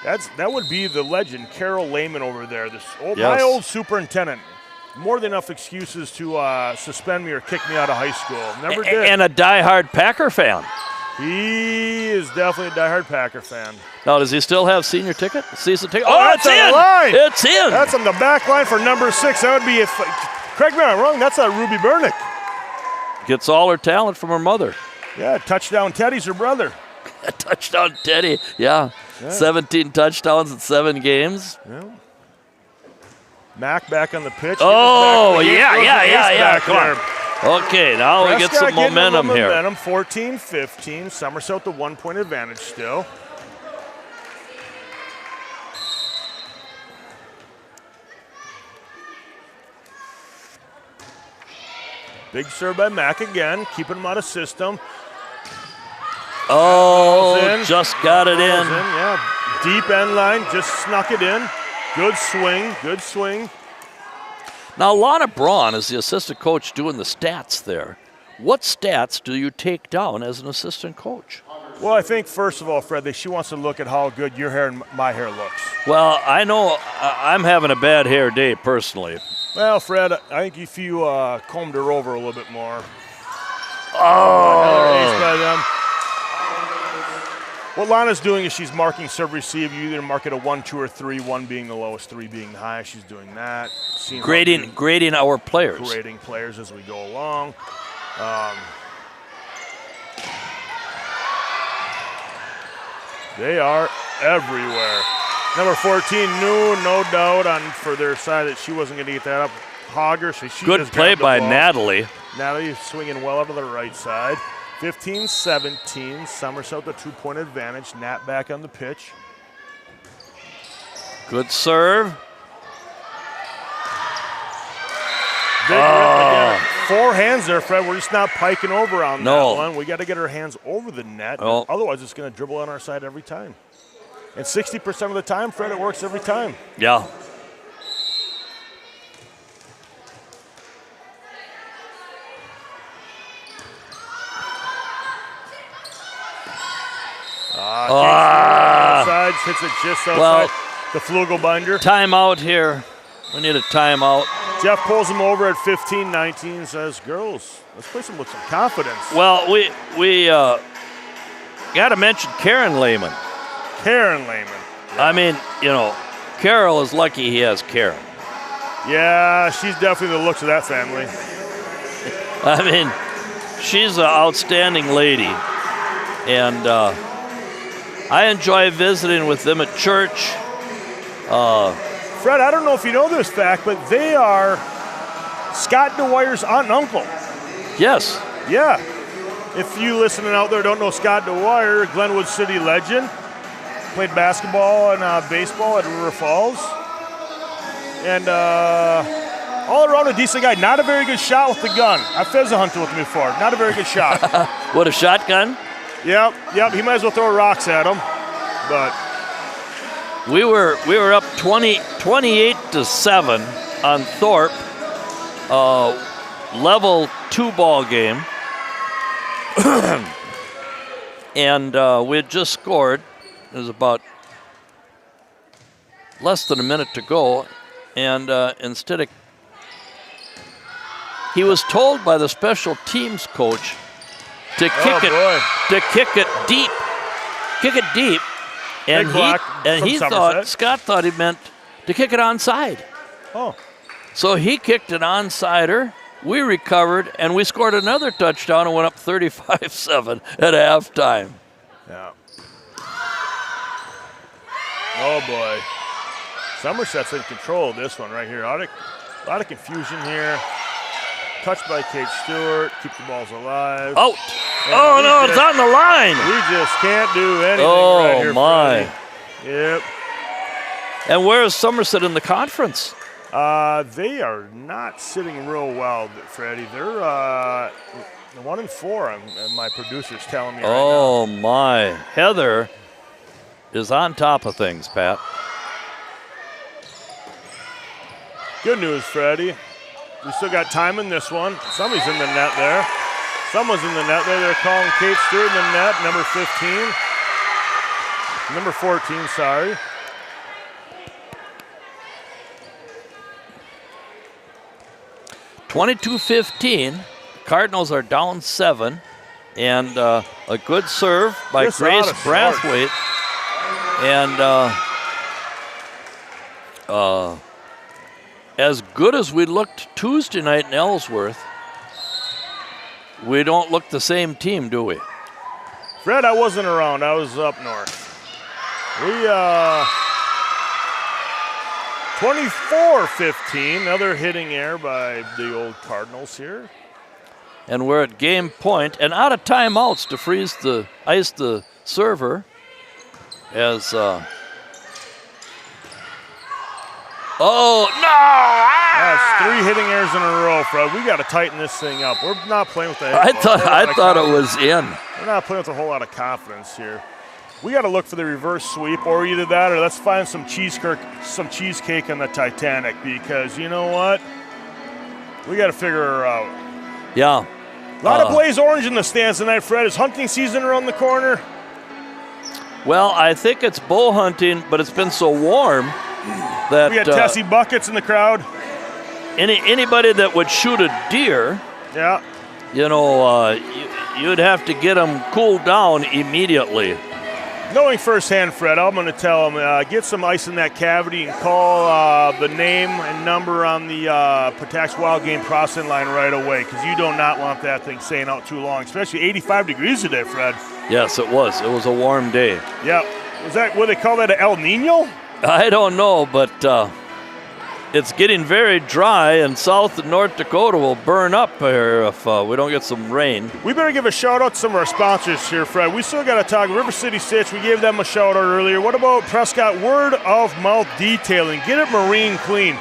That would be the legend, Carol Lehman over there. My old superintendent. More than enough excuses to suspend me or kick me out of high school. Never did. And a diehard Packer fan. He is definitely a diehard Packer fan. Now, does he still have senior ticket? Season ticket? Oh, it's that's on in! the line. It's in! That's on the back line for number 6. That would be, if correct me if I'm wrong, that's a Ruby Burnick. Gets all her talent from her mother. Yeah, touchdown Teddy's her brother. Touchdown Teddy, yeah. 17 touchdowns in 7 games. Yeah. Mac back on the pitch. Oh, yeah. Come on. Okay, now we get some momentum here. 14-15. Somerset with the 1-point advantage still. Big serve by Mac again, keeping him out of system. Oh, just got it in. Yeah, deep end line, just snuck it in. Good swing. Now, Lana Braun is the assistant coach doing the stats there. What stats do you take down as an assistant coach? Well, I think, first of all, Fred, she wants to look at how good your hair and my hair looks. Well, I know I'm having a bad hair day personally. Well, Fred, I think if you combed her over a little bit more. Oh! Ace by them. What Lana's doing is she's marking serve receive. You either mark it a 1, 2, or 3, 1 being the lowest, 3 being the highest. She's doing that. Grading our players. Grading players as we go along. They are everywhere. Number 14 knew, no doubt, for their side that she wasn't going to get that up. Hogger, so she good just play grabbed the by ball. Natalie. Natalie swinging well out of the right side. 15-17, Somerset the 2-point advantage. Nat back on the pitch. Good serve. Big rip again. 4 hands there, Fred. We're just not piking over on that one. We got to get our hands over the net. Oh. Otherwise, it's going to dribble on our side every time. And 60% of the time, Fred, it works every time. Yeah. Outside, hits it just outside the Flugel binder. Timeout here. We need a timeout. Jeff pulls him over at 15-19 and says, girls, let's play some with some confidence. Well, we got to mention Karen Lehman. Karen Lehman. I mean, Carol is lucky he has Karen. Yeah, she's definitely the looks of that family. I mean, she's an outstanding lady. And I enjoy visiting with them at church. Fred, I don't know if you know this fact, but they are Scott DeWire's aunt and uncle. Yes. Yeah. If you listening out there don't know Scott DeWire, Glenwood City legend. Played basketball and baseball at River Falls. And all around a decent guy. Not a very good shot with the gun. I've pheasant hunted with him before. Not a very good shot. What, a shotgun? Yep. He might as well throw rocks at him. But we were up 28-7 on Thorpe. Level 2 ball game. And we had just scored. It was about less than a minute to go. And instead of, he was told by the special teams coach to kick it deep. And Scott thought he meant to kick it onside. Oh. So he kicked it onsider. We recovered, and we scored another touchdown and went up 35-7 at halftime. Yeah. Oh, boy. Somerset's in control of this one right here. A lot of confusion here. Touched by Kate Stewart. Keep the balls alive. Out. Oh, no, it's on the line. We just can't do anything right here, my. Freddie. Yep. And where is Somerset in the conference? They are not sitting real well, Freddie. They're 1-4, my producer's telling me right now. Oh, my. Heather is on top of things, Pat. Good news, Freddie. We still got time in this one. Somebody's in the net there. Someone's in the net there. They're calling Kate Stewart in the net, number 15. Number 14, sorry. (22-15). Cardinals are down 7. And a good serve by Grace Brathwaite. And as good as we looked Tuesday night in Ellsworth, we don't look the same team, do we? Fred, I wasn't around. I was up north. We 24-15. Another hitting error by the old Cardinals here. And we're at game point and out of timeouts to ice the server as oh, no! That's 3 hitting errors in a row, Fred. We got to tighten this thing up. We're not playing with the I thought it was in. We're not playing with a whole lot of confidence here. We got to look for the reverse sweep, or either that or let's find some cheesecake on the Titanic, because you know what? We got to figure her out. Yeah. A lot of blaze orange in the stands tonight, Fred. Is hunting season around the corner? Well, I think it's bow hunting, but it's been so warm that we got Tessie buckets in the crowd. Anybody that would shoot a deer, yeah, you know, you'd have to get them cooled down immediately. Knowing firsthand, Fred, I'm going to tell him, get some ice in that cavity and call the name and number on the Patax Wild Game processing line right away, because you do not want that thing staying out too long, especially 85 degrees today, Fred. Yes, it was. It was a warm day. Yep. Is that what they call that, an El Nino? I don't know, but it's getting very dry, and South and North Dakota will burn up here if we don't get some rain. We better give a shout-out to some of our sponsors here, Fred. We still got to talk River City Stitch. We gave them a shout-out earlier. What about Prescott Word of Mouth Detailing? Get it marine clean.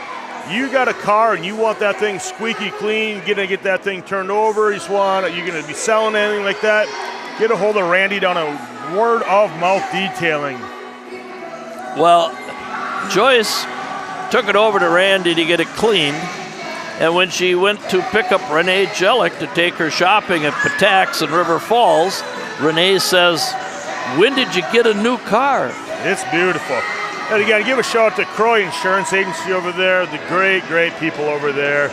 You got a car and you want that thing squeaky clean, you're going to get that thing turned over, you're going to be selling anything like that, get a hold of Randy down at Word of Mouth Detailing. Well, Joyce took it over to Randy to get it cleaned, and when she went to pick up Renee Jellick to take her shopping at Patax in River Falls, Renee says, "When did you get a new car?" It's beautiful. And again, give a shout out to Croy Insurance Agency over there, the great, great people over there.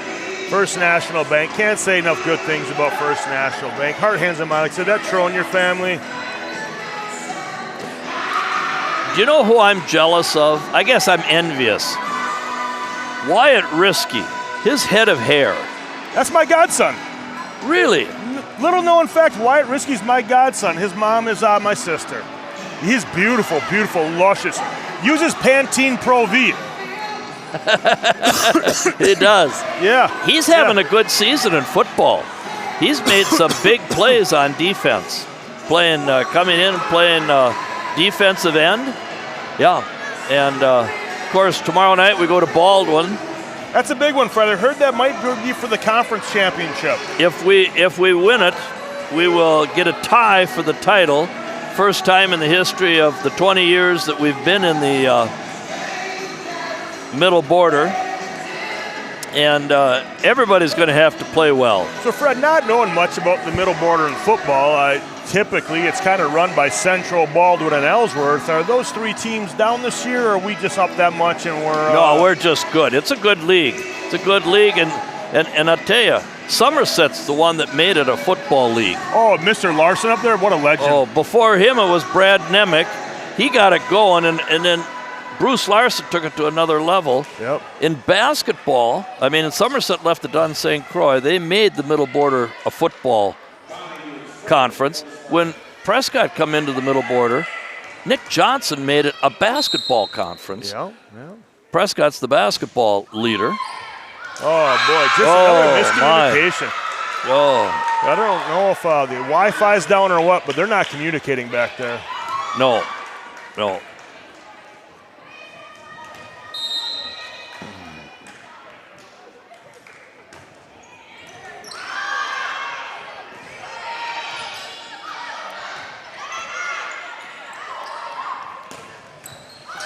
First National Bank, can't say enough good things about First National Bank. Heart, hands, and mind. Said that Tro in your family. Do you know who I'm jealous of? I guess I'm envious. Wyatt Risky, his head of hair. That's my godson. Really? Little known fact, Wyatt Risky's my godson. His mom is my sister. He's beautiful, beautiful, luscious. Uses Pantene Pro V. He does. Yeah. He's having a good season in football. He's made some big plays on defense, coming in and playing defensive end. Yeah, and of course tomorrow night we go to Baldwin. That's a big one, Fred. I heard that might be for the conference championship. If we win it, we will get a tie for the title. First time in the history of the 20 years that we've been in the middle border. And everybody's going to have to play well. So, Fred, not knowing much about the middle border in football, typically it's kind of run by Central, Baldwin, and Ellsworth. Are those 3 teams down this year, or are we just up that much and we're... No, we're just good. It's a good league. It's a good league, and I'll tell you, Somerset's the one that made it a football league. Oh, Mr. Larson up there? What a legend. Oh, before him it was Brad Nemec. He got it going, and then Bruce Larson took it to another level. Yep. In basketball, in Somerset left to Dunn St. Croix, they made the middle border a football conference. When Prescott come into the middle border, Nick Johnson made it a basketball conference. Yeah. Prescott's the basketball leader. Oh, boy, just another miscommunication. Oh, I don't know if the Wi-Fi's down or what, but they're not communicating back there. no.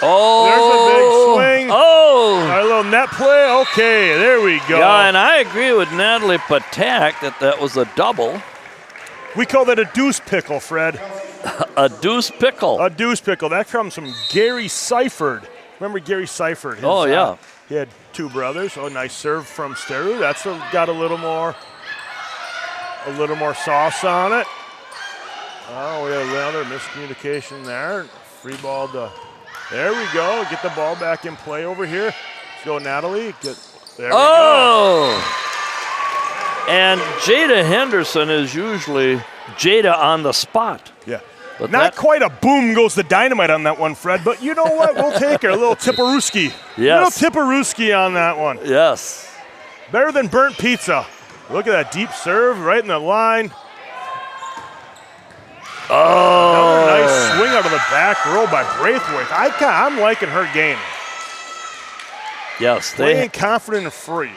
Oh, there's a big swing. Oh, Our little net play. Okay, there we go. yeah, and I agree with Natalie Patak that was a double. We call that a deuce pickle, Fred. A deuce pickle. A deuce pickle. That comes from Gary Seifert. Remember Gary Seifert? Oh, yeah. He had two brothers. Oh, nice serve from Steru. That's got a little more sauce on it. Oh, we have another miscommunication there. Free ball to. There we go. Get the ball back in play over here. Let's go, Natalie. There we go. And Jada Henderson is usually Jada on the spot. Yeah. But not quite a boom goes the dynamite on that one, Fred, but you know what? We'll take her. A little Tipperooski. Yes. Little Tipperooski on that one. Yes. Better than burnt pizza. Look at that deep serve right in the line. Oh. Another nice swing out of the back row by Braithwaite. I'm liking her game. Yes. Playing confident and free.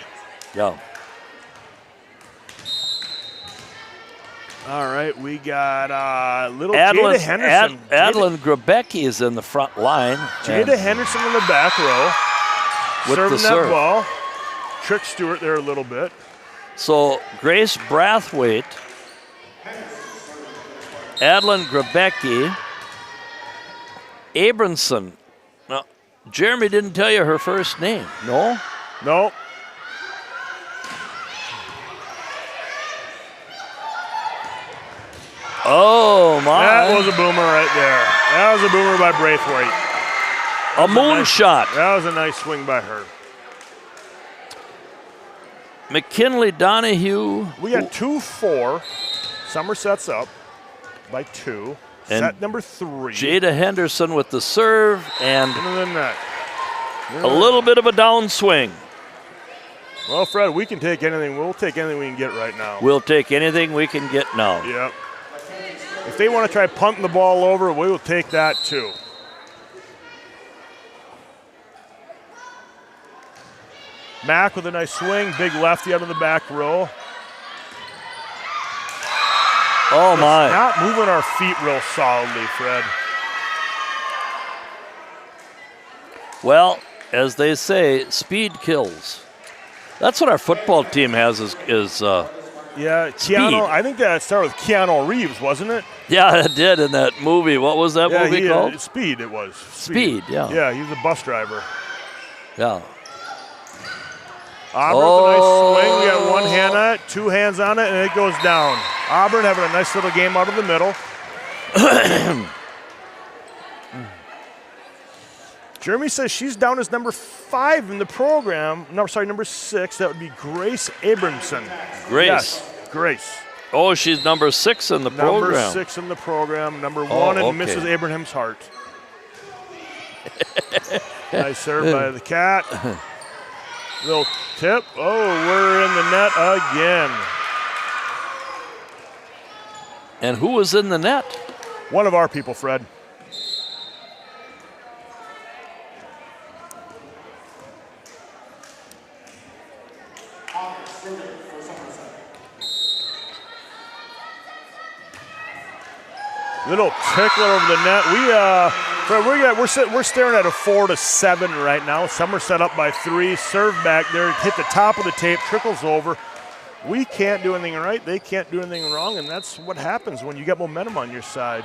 Yeah. All right, we got little Jada Henderson. Adeline Grabecki is in the front line. Jada Henderson in the back row. With serving the that serve. ball. Trick Stewart there a little bit. So Grace Brathwaite, Adeline Grabecki, Abramson. Now, Jeremy didn't tell you her first name, no? No. Oh, my. That was a boomer right there. That was a boomer by Braithwaite. A moonshot. That was a nice swing by her. McKinley Donahue. We got 2-4. Somerset's up by 2. And Set number 3. Jada Henderson with the serve and Into the net. a little bit of a downswing. Well, Fred, we can take anything. We'll take anything we can get right now. We'll take anything we can get now. Yep. If they want to try punting the ball over, we will take that too. Mack with a nice swing, big lefty out of the back row. Oh, my. Not moving our feet real solidly, Fred. Well, as they say, speed kills. That's what our football team has is Yeah, speed. Keanu, I think that started with Keanu Reeves, wasn't it? Yeah, it did in that movie. What was that movie called? Speed, it was. Speed, yeah. Yeah, he was a bus driver. Yeah. Auburn with a nice swing. We got one hand on it, 2 hands on it, and it goes down. Auburn having a nice little game out of the middle. Jeremy says she's down as number 5 in the program. No, sorry, number 6. That would be Grace Abramson. Grace. Yes, Grace. Oh, she's number 6 in the program. Number 6 in the program. Number 1 in okay. Mrs. Abraham's heart. Nice serve by the Cat. Little tip. Oh, we're in the net again. And who was in the net? One of our people, Fred. Little tickler over the net. We're staring at a 4-7 right now. Somerset up by 3. Serve back there, hit the top of the tape, trickles over. We can't do anything right. They can't do anything wrong, and that's what happens when you get momentum on your side.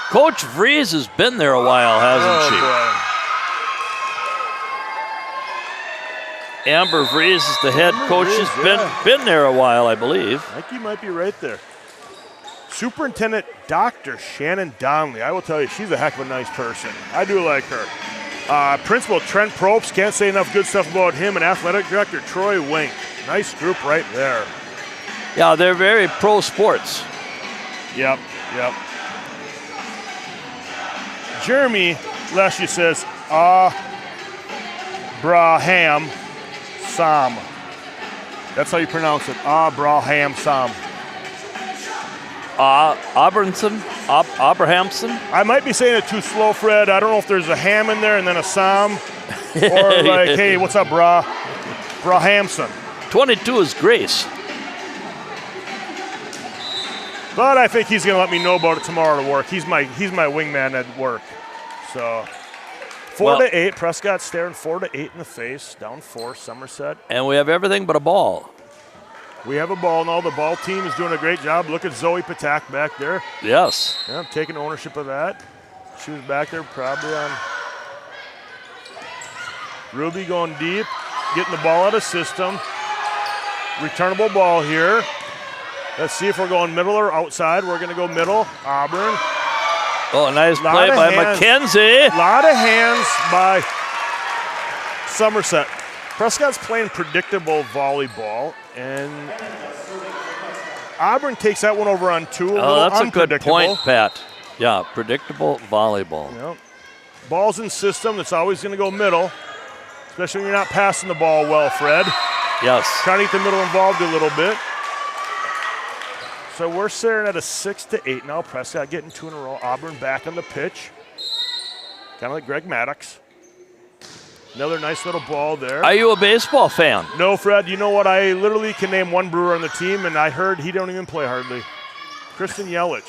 Coach Vries has been there a while, hasn't she? Boy. Amber Vries is the head coach. She's been there a while, I believe. I think you might be right there. Superintendent Dr. Shannon Donnelly. I will tell you, she's a heck of a nice person. I do like her. Principal Trent Probst, can't say enough good stuff about him. And athletic director Troy Wink. Nice group right there. Yeah, they're very pro sports. Yep. Jeremy Leshy says, Abraham Sam. That's how you pronounce it. Abrahamson. Abrahamson? I might be saying it too slow, Fred. I don't know if there's a ham in there and then a Sam. Or like, hey, what's up, brah? Brahamson. 22 is Grace. But I think he's going to let me know about it tomorrow to work. He's my wingman at work. So 4-8. Prescott staring 4-8 in the face. Down 4, Somerset. And we have everything but a ball. We have a ball now. The ball team is doing a great job. Look at Zoe Patak back there. Yes. Yeah, taking ownership of that. She was back there probably on. Ruby going deep, getting the ball out of system. Returnable ball here. Let's see if we're going middle or outside. We're going to go middle. Auburn. Oh, a nice play by McKenzie. A lot of hands by Somerset. Prescott's playing predictable volleyball, and Auburn takes that one over on 2. That's a good point, Pat. Yeah, predictable volleyball. Yep. Ball's in system. It's always going to go middle, especially when you're not passing the ball well, Fred. Yes. Trying to get the middle involved a little bit. So we're staring at a 6-8 now. Prescott getting 2 in a row. Auburn back on the pitch. Kind of like Greg Maddox. Another nice little ball there. Are you a baseball fan? No, Fred. You know what? I literally can name one Brewer on the team, and I heard he don't even play hardly. Kristen Yelich.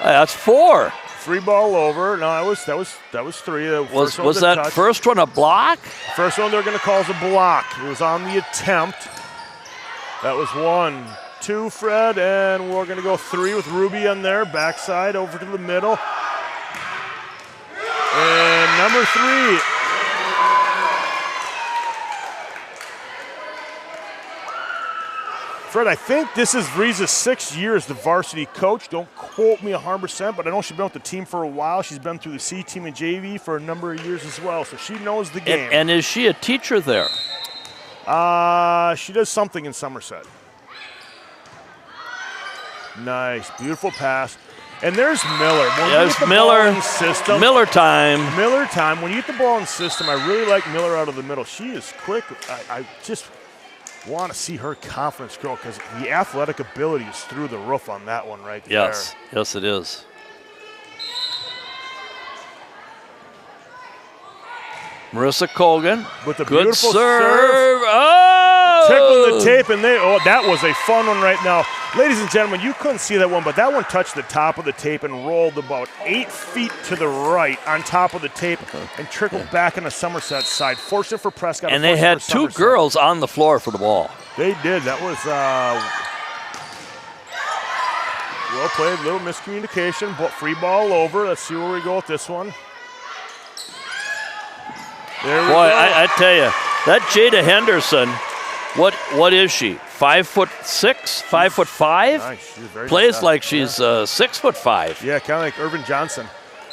That's 4. Free ball over. No, that was 3. Was that touch. First one a block? First one they're going to call is a block. It was on the attempt. That was 1, 2, Fred, and we're going to go 3 with Ruby on there. Backside over to the middle. And number 3. Fred, I think this is Vreeza's 6th year as the varsity coach. Don't quote me 100%, but I know she's been with the team for a while. She's been through the C team and JV for a number of years as well, so she knows the game. And is she a teacher there? She does something in Somerset. Nice, beautiful pass. And there's Miller. Yes, Miller. Miller time. Miller time. When you get the ball in system, I really like Miller out of the middle. She is quick. I just want to see her confidence grow because the athletic ability is through the roof on that one right there. Yes, it is. Marissa Colgan with a good beautiful serve. Oh! Tickling the tape, and that was a fun one right now. Ladies and gentlemen, you couldn't see that one, but that one touched the top of the tape and rolled about 8 feet to the right on top of the tape and trickled back on the Somerset side. Fortunate for Prescott. And they had 2 girls on the floor for the ball. They did. That was well played. Little miscommunication. Free ball over. Let's see where we go with this one. There we go. I tell you, that Jada Henderson, what is she? 5'6", 5'5"? Nice. She's very Plays fast. like she's 6'5". Yeah, kind of like Irvin Johnson.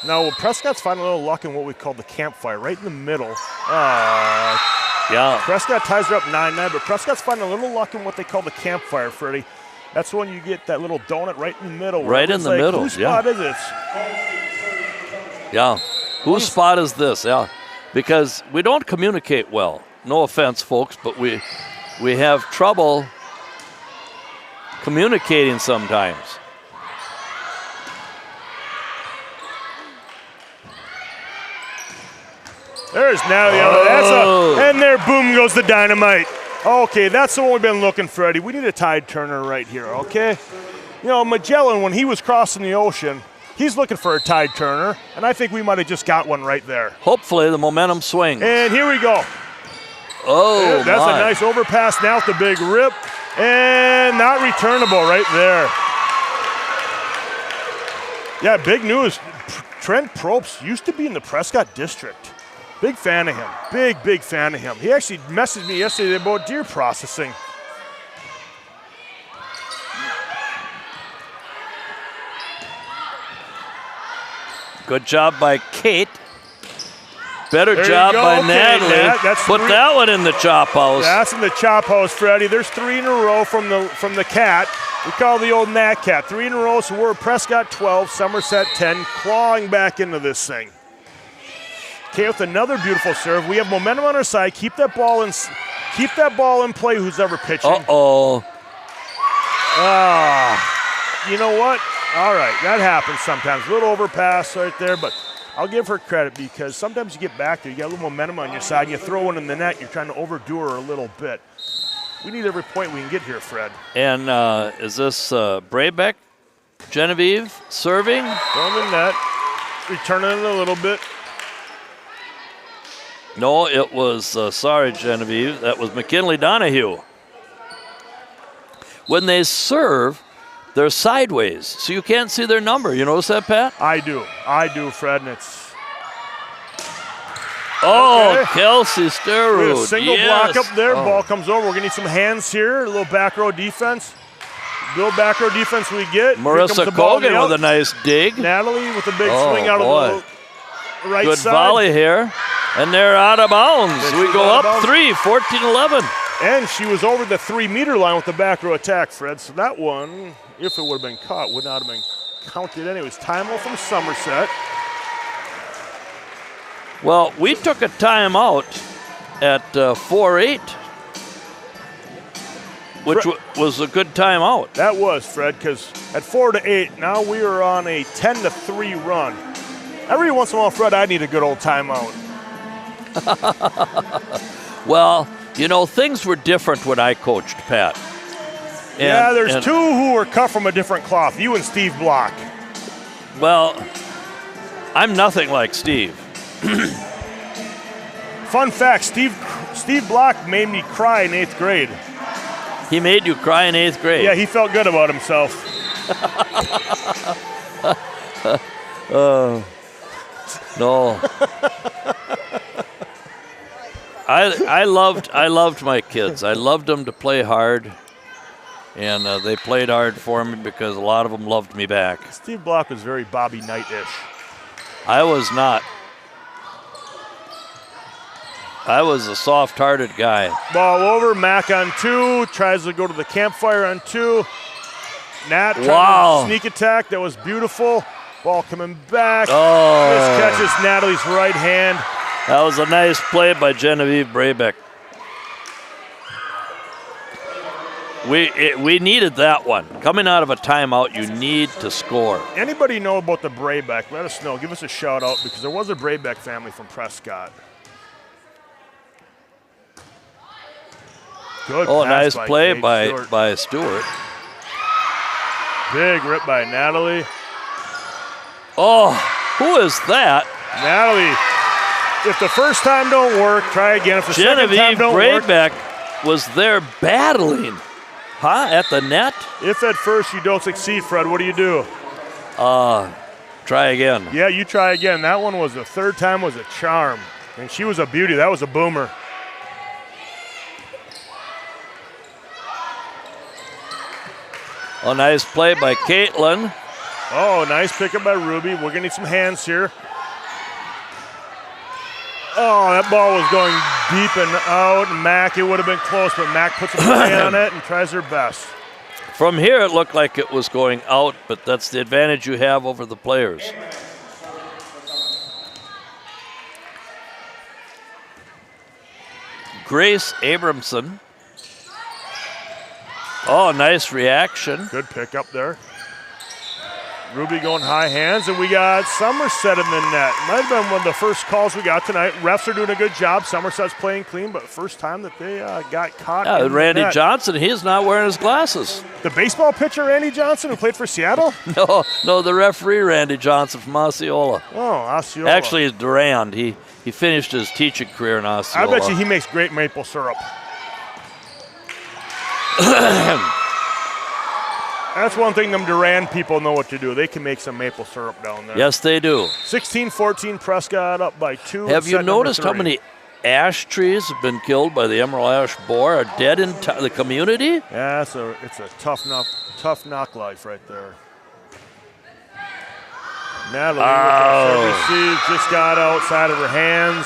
Now, Prescott's finding a little luck in what we call the campfire, right in the middle. Yeah. Prescott ties her up 9-9, but Prescott's finding a little luck in what they call the campfire, Freddie. That's when you get that little donut right in the middle. Right in the middle, whose spot is it? Yeah. Whose spot is this? Yeah. Because we don't communicate well. No offense, folks, but we have trouble communicating sometimes. There's now the other. And there, boom, goes the dynamite. Okay, that's the one we've been looking, Freddie. We need a tide turner right here, okay? You know, Magellan, when he was crossing the ocean, he's looking for a tide turner, and I think we might have just got one right there. Hopefully the momentum swings. And here we go. Oh, that's a nice overpass now with the big rip, and not returnable right there. Yeah, big news. Trent Probst used to be in the Prescott district. Big fan of him. Big fan of him. He actually messaged me yesterday about deer processing. Good job by Kate. Better job by Natalie. Put that one in the chop house. That's in the chop house, Freddie. There's 3 in a row from the cat. We call the old Nat Cat. 3 in a row, so we're Prescott 12, Somerset 10, clawing back into this thing. Okay, with another beautiful serve. We have momentum on our side. Keep that ball in Keep that ball in play, who's ever pitching. Uh-oh. You know what? All right, that happens sometimes. A little overpass right there, but I'll give her credit because sometimes you get back there, you got a little momentum on your side, and you throw one in the net, you're trying to overdo her a little bit. We need every point we can get here, Fred. And is this Brabeck? Genevieve serving? Going the net, returning it a little bit. No, it was, sorry, Genevieve, that was McKinley Donahue. When they serve, they're sideways, so you can't see their number. You notice that, Pat? I do, Fred, and it's... Oh, okay. Kelsey We Sterud. have a single Yes. block up there, Oh. ball comes over. We're going to need some hands here, a little back row defense. Little back row defense we get. Here comes Marissa the ball Kogan out. with a nice dig. Natalie with a big Oh, swing out boy. of the right Good side. volley here. And they're out of bounds. Yeah, We she's go out of up bounds. 3, 14-11. And she was over the 3-meter line with the back row attack, Fred. So that one, if it would have been caught, would not have been counted anyways. Timeout from Somerset. Well, we took a timeout at 4-8, which was a good timeout. That was, Fred, because at 4-8, now we are on a 10-3 run. Every once in a while, Fred, I need a good old timeout. Well, you know, things were different when I coached, Pat. Yeah, there's two who were cut from a different cloth, you and Steve Block. Well, I'm nothing like Steve. Fun fact, Steve Block made me cry in 8th grade. He made you cry in 8th grade. Yeah, he felt good about himself. No. I loved my kids. I loved them to play hard, and they played hard for me because a lot of them loved me back. Steve Block was very Bobby Knight-ish. I was not. I was a soft-hearted guy. Ball over, Mac on 2, tries to go to the campfire on 2. Nat trying Wow. to sneak attack, that was beautiful. Ball coming back. Oh. This catches Natalie's right hand. That was a nice play by Genevieve Brabeck. We needed that one. Coming out of a timeout, you need to score. Anybody know about the Brabeck? Let us know. Give us a shout out because there was a Brabeck family from Prescott. Good Oh, pass nice play Kate Stewart. by Stewart. Big rip by Natalie. Oh, who is that? Natalie, if the first time don't work, try again. If the second time Genevieve don't work, Brabeck was there battling. Huh? At the net? if at first you don't succeed, Fred, what do? Try again. Yeah, you try again. That one was the third time was a charm. And she was a beauty. That was a boomer. A nice play by Caitlin. Oh, nice pickup by Ruby. We're going to need some hands here. Oh, that ball was going deep and out. Mac, it would have been close, but Mac puts a play on it and tries her best. From here, it looked like it was going out, but that's the advantage you have over the players. Grace Abramson. Oh, nice reaction. Good pickup there. Ruby going high hands, and we got Somerset in the net. Might have been one of the first calls we got tonight. Refs are doing a good job. Somerset's playing clean, but first time that they got caught in Randy the net. Johnson, he's not wearing his glasses. The baseball pitcher, Randy Johnson, who played for Seattle? No, the referee, Randy Johnson from Osceola. Oh, Osceola. Actually, it's Durand. He finished his teaching career in I Osceola. bet you he makes great maple syrup. That's one thing them Durand people know what to do. They can make some maple syrup down there. Yes, they do. 16-14, Prescott up by 2. Have you set noticed number how 3. many ash trees have been killed by the emerald ash borer, are dead in the community? Yeah, it's a tough knock life right there. Natalie with the receive, just got outside of her hands.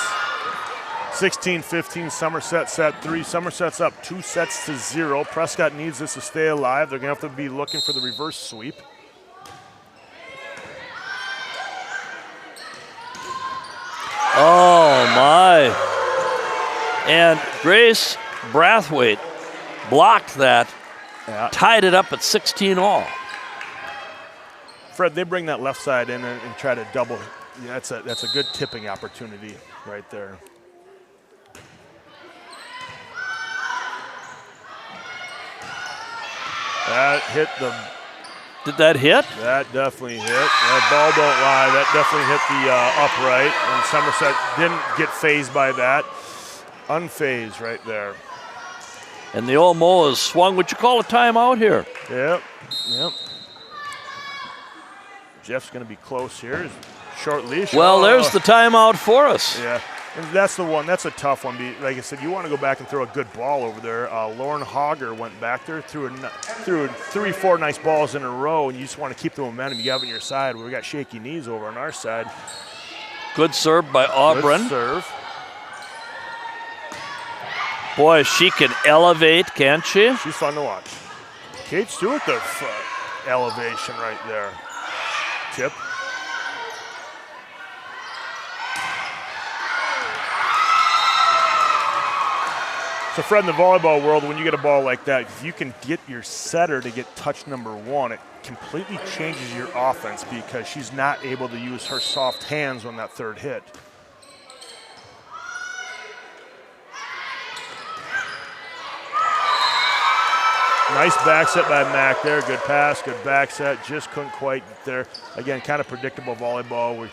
16-15, Somerset set 3. Somerset's up 2-0. Prescott needs this to stay alive. They're going to have to be looking for the reverse sweep. Oh, my. And Grace Brathwaite blocked that, Yeah. tied it up at 16-all. Fred, they bring that left side in and try to double. Yeah, that's a good tipping opportunity right there. That hit the. Did that hit? That definitely hit. That ball don't lie. That definitely hit the upright, and Somerset didn't get phased by that. Unfazed right there. And the old Mo has swung. Would you call a timeout here? Yep. Jeff's going to be close here. Short leash. Well, there's the timeout for us. Yeah. And that's the one. That's a tough one. Like I said, you want to go back and throw a good ball over there. Lauren Hogger went back there, threw 3-4 nice balls in a row, and you just want to keep the momentum you have on your side. We got shaky knees over on our side. Good serve by Auburn. Good serve. Boy, she can elevate, can't she? She's fun to watch. Kate Stewart, the elevation right there. Tip. So, Fred, in the volleyball world, when you get a ball like that, if you can get your setter to get touch number one, it completely changes your offense because she's not able to use her soft hands on that third hit. Nice back set by Mac there. Good pass, good back set. Just couldn't quite get there. Again, kind of predictable volleyball.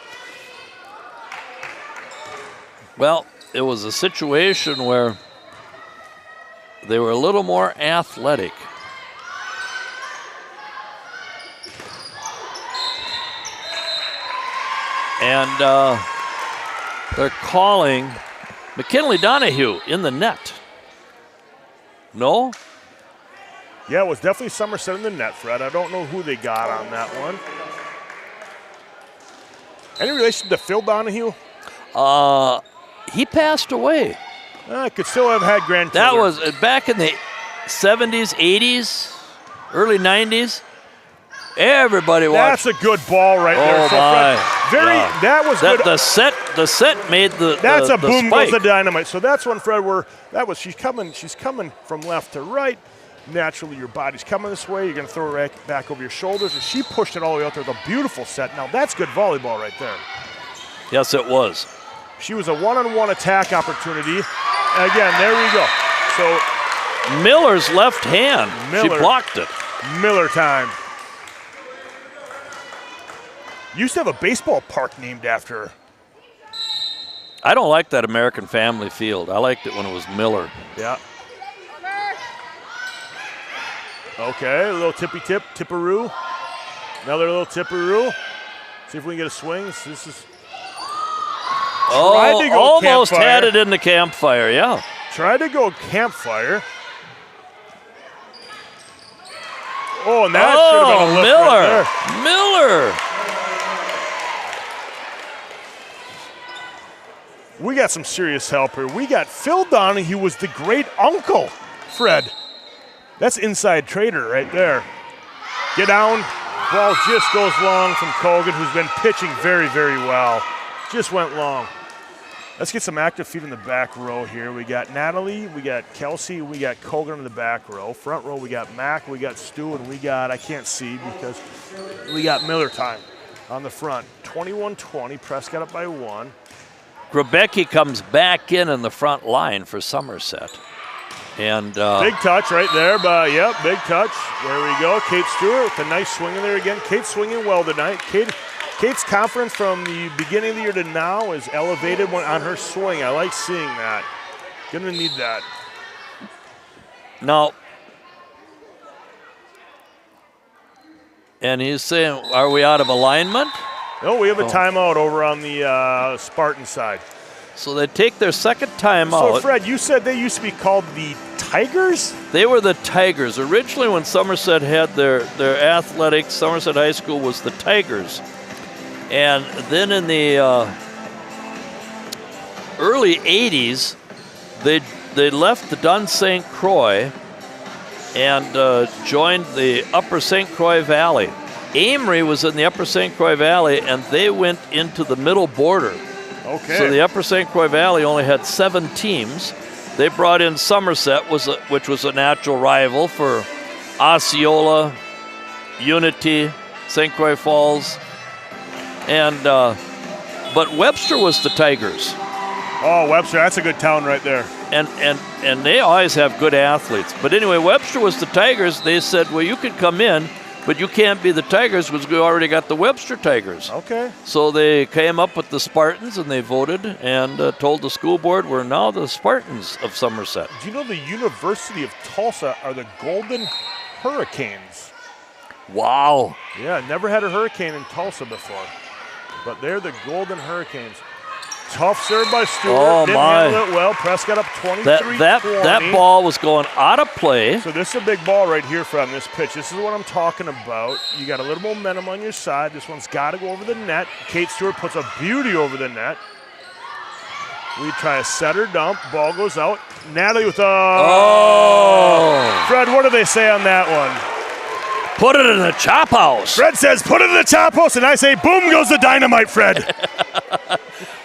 Well, it was a situation where they were a little more athletic. And they're calling McKinley Donahue in the net. No? Yeah, it was definitely Somerset in the net, Fred. I don't know who they got on that one. Any relation to Phil Donahue? He passed away. Could still have had grandchildren. That was back in the 70s, 80s, early 90s. Everybody watched. That's a good ball right there. Oh, so my. Fred, that was good. The set made the That's a boom spike. goes the dynamite. So that's when Fred she's coming from left to right. Naturally, your body's coming this way. You're going to throw it back over your shoulders. And she pushed it all the way out there with a beautiful set. Now, that's good volleyball right there. Yes, it was. She was a one-on-one attack opportunity. Again, there we go. So Miller's left hand. She blocked it. Miller time. Used to have a baseball park named after her. I don't like that American Family Field. I liked it when it was Miller. Yeah. Okay, a little tippy-tip, tipperoo. Another little tipperoo. See if we can get a swing. This is. Oh, almost campfire. had it in the campfire, yeah. Tried to go campfire. Oh, and that should have been a lift right there. Miller. We got some serious help here. We got Phil Donahue was the great uncle, Fred. That's inside trader right there. Get down. Ball just goes long from Colgan, who's been pitching very, very well. Just went long. Let's get some active feet in the back row here. We got Natalie, we got Kelsey, we got Colgan in the back row. Front row, we got Mac, we got Stu, and we got, I can't see because we got Miller time on the front. 21-20, Prescott up by 1. Grebecki comes back in the front line for Somerset. And big touch right there, but yep, big touch. There we go. Kate Stewart with a nice swing in there again. Kate's swinging well tonight. Kate's confidence from the beginning of the year to now is elevated on her swing. I like seeing that. Gonna need that. Now, and he's saying, are we out of alignment? No, we have a timeout over on the Spartan side. So they take their second timeout. So, Fred, you said they used to be called the Tigers? They were the Tigers. Originally, when Somerset had their athletics, Somerset High School was the Tigers. And then in the early 80s, they left the Dun St. Croix and joined the Upper St. Croix Valley. Amory was in the Upper St. Croix Valley, and they went into the middle border. Okay. So the Upper St. Croix Valley only had 7 teams, They brought in Somerset, which was a natural rival for Osceola, Unity, St. Croix Falls, and but Webster was the Tigers. Oh, Webster, that's a good town right there. And they always have good athletes. But anyway, Webster was the Tigers. They said, well, you can come in, but you can't be the Tigers because we already got the Webster Tigers. Okay. So they came up with the Spartans, and they voted and told the school board, we're now the Spartans of Somerset. Do you know the University of Tulsa are the Golden Hurricanes? Wow. Yeah, never had a hurricane in Tulsa before. But they're the Golden Hurricanes. Tough serve by Stewart. Oh, Didn't my. handle it well. Prescott up 23-20. That ball was going out of play. So this is a big ball right here from this pitch. This is what I'm talking about. You got a little momentum on your side. This one's got to go over the net. Kate Stewart puts a beauty over the net. We try a setter dump. Ball goes out. Natalie with a... Oh! Fred, what do they say on that one? Put it in the chop house. Fred says, put it in the chop house, and I say, boom goes the dynamite, Fred.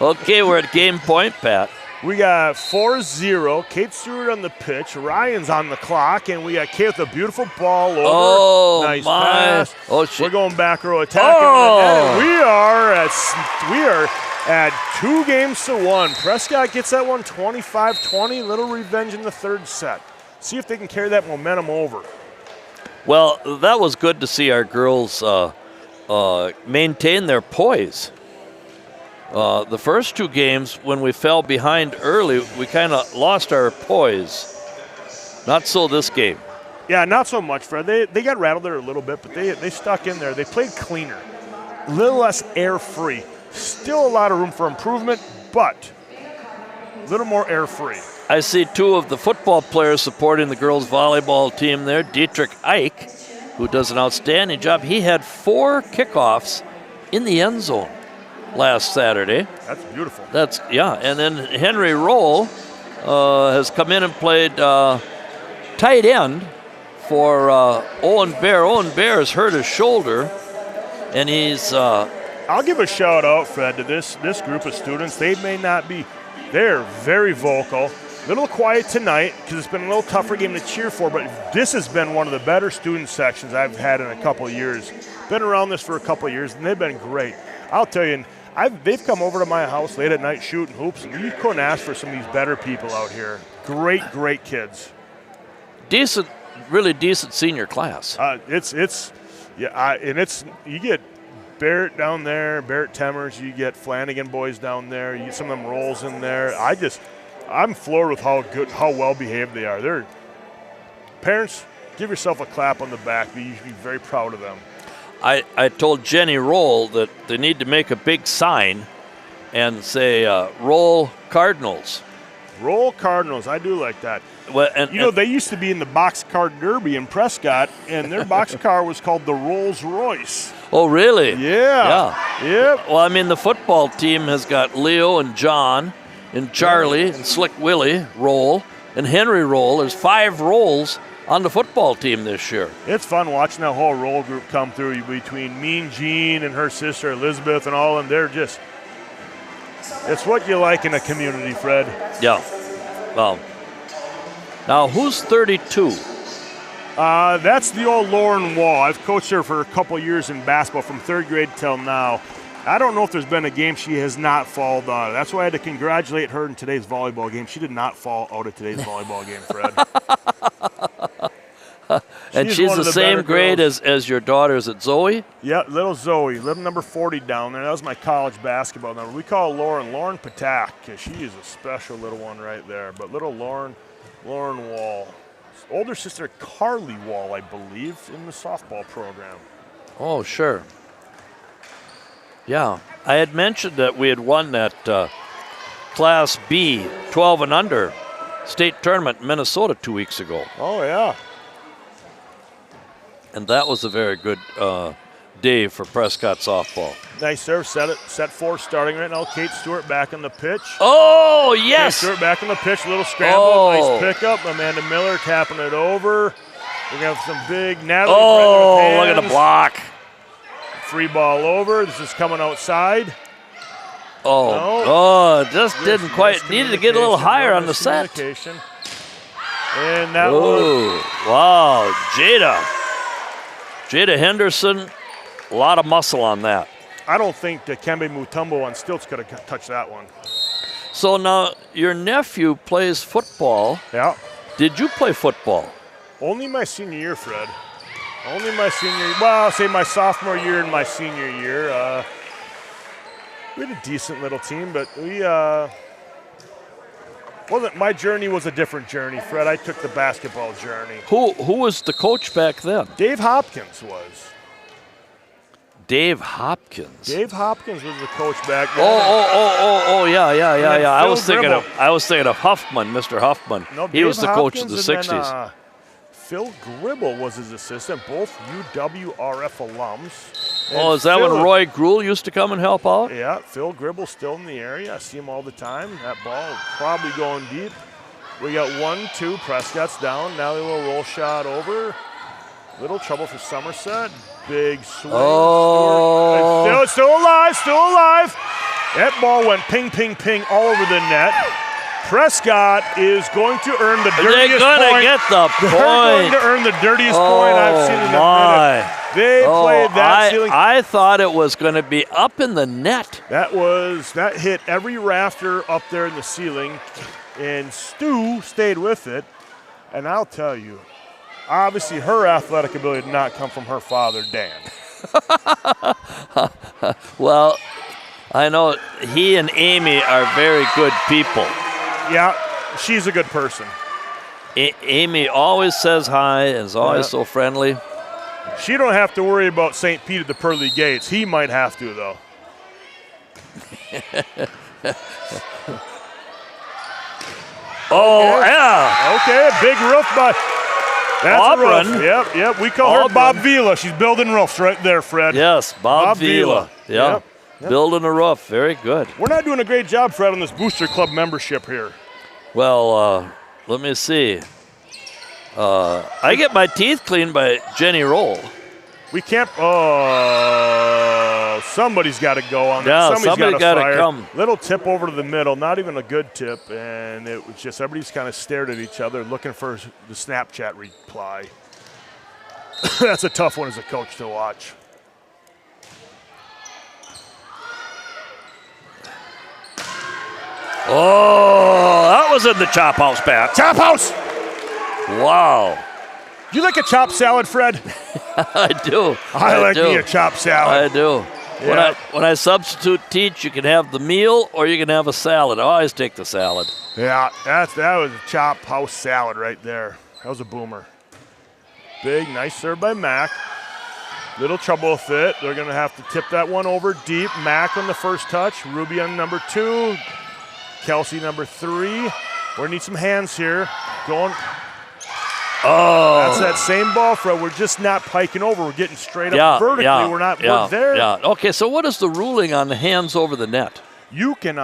Okay, we're at game point, Pat. We got 4-0. Kate Stewart on the pitch. Ryan's on the clock, and we got Kate with a beautiful ball over. Oh, nice my. pass. Oh, shit. We're going back row attacking. Oh. We are at 2-1. Prescott gets that one 25-20. Little revenge in the third set. See if they can carry that momentum over. Well, that was good to see our girls maintain their poise. The first two games, when we fell behind early, we kind of lost our poise. Not so this game. Yeah, not so much, Fred. They got rattled there a little bit, but they stuck in there. They played cleaner, a little less air-free. Still a lot of room for improvement, but a little more air-free. I see two of the football players supporting the girls' volleyball team there. Dietrich Eich, who does an outstanding job. He had 4 kickoffs in the end zone last Saturday. That's beautiful. And then Henry Roll has come in and played tight end for Owen Bear. Owen Bear has hurt his shoulder, and he's... I'll give a shout out, Fred, to this group of students. They may not be... They're very vocal. A little quiet tonight because it's been a little tougher game to cheer for, but this has been one of the better student sections I've had in a couple of years. Been around this for a couple of years, and they've been great. I'll tell you, they've come over to my house late at night shooting hoops, and you couldn't ask for some of these better people out here. Great, great kids. Decent, really decent senior class. You get Barrett down there, Barrett Temmers, you get Flanagan boys down there, you get some of them Rolls in there. I'm floored with how well behaved they are. They're parents, give yourself a clap on the back. You should be very proud of them. I told Jenny Roll that they need to make a big sign and say, Roll Cardinals. Roll Cardinals. I do like that. Well, they used to be in the boxcar derby in Prescott, and their boxcar was called the Rolls Royce. Oh, really? Yeah. Yep. Well, I mean, the football team has got Leo and John and Charlie and Slick Willie Roll and Henry Roll. There's 5 Rolls on the football team this year. It's fun watching that whole Roll group come through between Mean Jean and her sister Elizabeth and all of them. They're just, it's what you like in a community, Fred. Yeah. Well, now who's 32? That's the old Lauren Wall. I've coached her for a couple years in basketball from 3rd grade till now. I don't know if there's been a game she has not fallen out of. That's why I had to congratulate her in today's volleyball game. She did not fall out of today's volleyball game, Fred. And she's the same grade as your daughters at Zoe? Yeah, little Zoe, little number 40 down there. That was my college basketball number. We call Lauren Patak, because she is a special little one right there. But little Lauren Wall. Older sister Carly Wall, I believe, in the softball program. Oh, sure. Yeah, I had mentioned that we had won that Class B 12 and under state tournament in Minnesota 2 weeks ago. Oh, yeah. And that was a very good day for Prescott softball. Nice serve, set 4 starting right now. Kate Stewart back on the pitch. Oh, yes! Kate Stewart back on the pitch, little scramble, nice pickup. Amanda Miller tapping it over. We're going to have some big Natalie. Oh, look at the block. Free ball over. This is coming outside. Just didn't quite. Needed to get a little higher on the set. And that was. Wow, Jada Henderson, a lot of muscle on that. I don't think the Kembe Mutombo on stilts could have touched that one. So now your nephew plays football. Yeah. Did you play football? Only my senior year, Fred. Only my senior year. Well, I'll say my sophomore year and my senior year. We had a decent little team, but my journey was a different journey, Fred. I took the basketball journey. Who was the coach back then? Dave Hopkins was. Dave Hopkins. Dave Hopkins was the coach back then. Yeah. I was thinking Gribble. of Huffman, Mr. Huffman. No, he Dave was the coach of the Hopkins, and 60s. then, Phil Gribble was his assistant, both UWRF alums. And Is that when Roy Gruhl used to come and help out? Yeah, Phil Gribble's still in the area. I see him all the time. That ball probably going deep. We got 1-2. Prescott's down. Now a little roll shot over. Little trouble for Somerset. Big swing. Still alive. That ball went ping, ping, ping all over the net. Prescott is going to earn the dirtiest point. They're going to get the point. They're going to earn the dirtiest point I've seen in a minute. They played that ceiling. I thought it was going to be up in the net. That hit every rafter up there in the ceiling, and Stu stayed with it. And I'll tell you, obviously her athletic ability did not come from her father, Dan. Well, I know he and Amy are very good people. Yeah, she's a good person. Amy always says hi and is always so friendly. She don't have to worry about St. Pete at the pearly gates. He might have to, though. Yeah. Okay, big roof by. That's Auburn. a roof. Yep. We call her Bob Vila. She's building roofs right there, Fred. Yes, Bob Vila. Yeah. Yep. Building a roof. Very good. We're not doing a great job, Fred, on this Booster Club membership here. Well, let me see. I get my teeth cleaned by Jenny Roll. We can't. Somebody's got to go on that. Yeah, Somebody's got to to come. Little tip over to the middle, not even a good tip, and it was just everybody's kind of stared at each other, looking for the Snapchat reply. That's a tough one as a coach to watch. That was in the chop house, Pat. Chop house! Wow. You like a chopped salad, Fred? I do. I like me a chopped salad. I do. Yeah. When I substitute teach, you can have the meal or you can have a salad. I always take the salad. Yeah, that was a chopped house salad right there. That was a boomer. Big, nice serve by Mack. Little trouble with it. They're going to have to tip that one over deep. Mack on the first touch. Ruby on number 2. Kelsey number 3. We're going to need some hands here. Going. That's that same ball, Fred. We're just not piking over. We're getting straight up vertically. We're there. Yeah. Okay, so what is the ruling on the hands over the net? You can,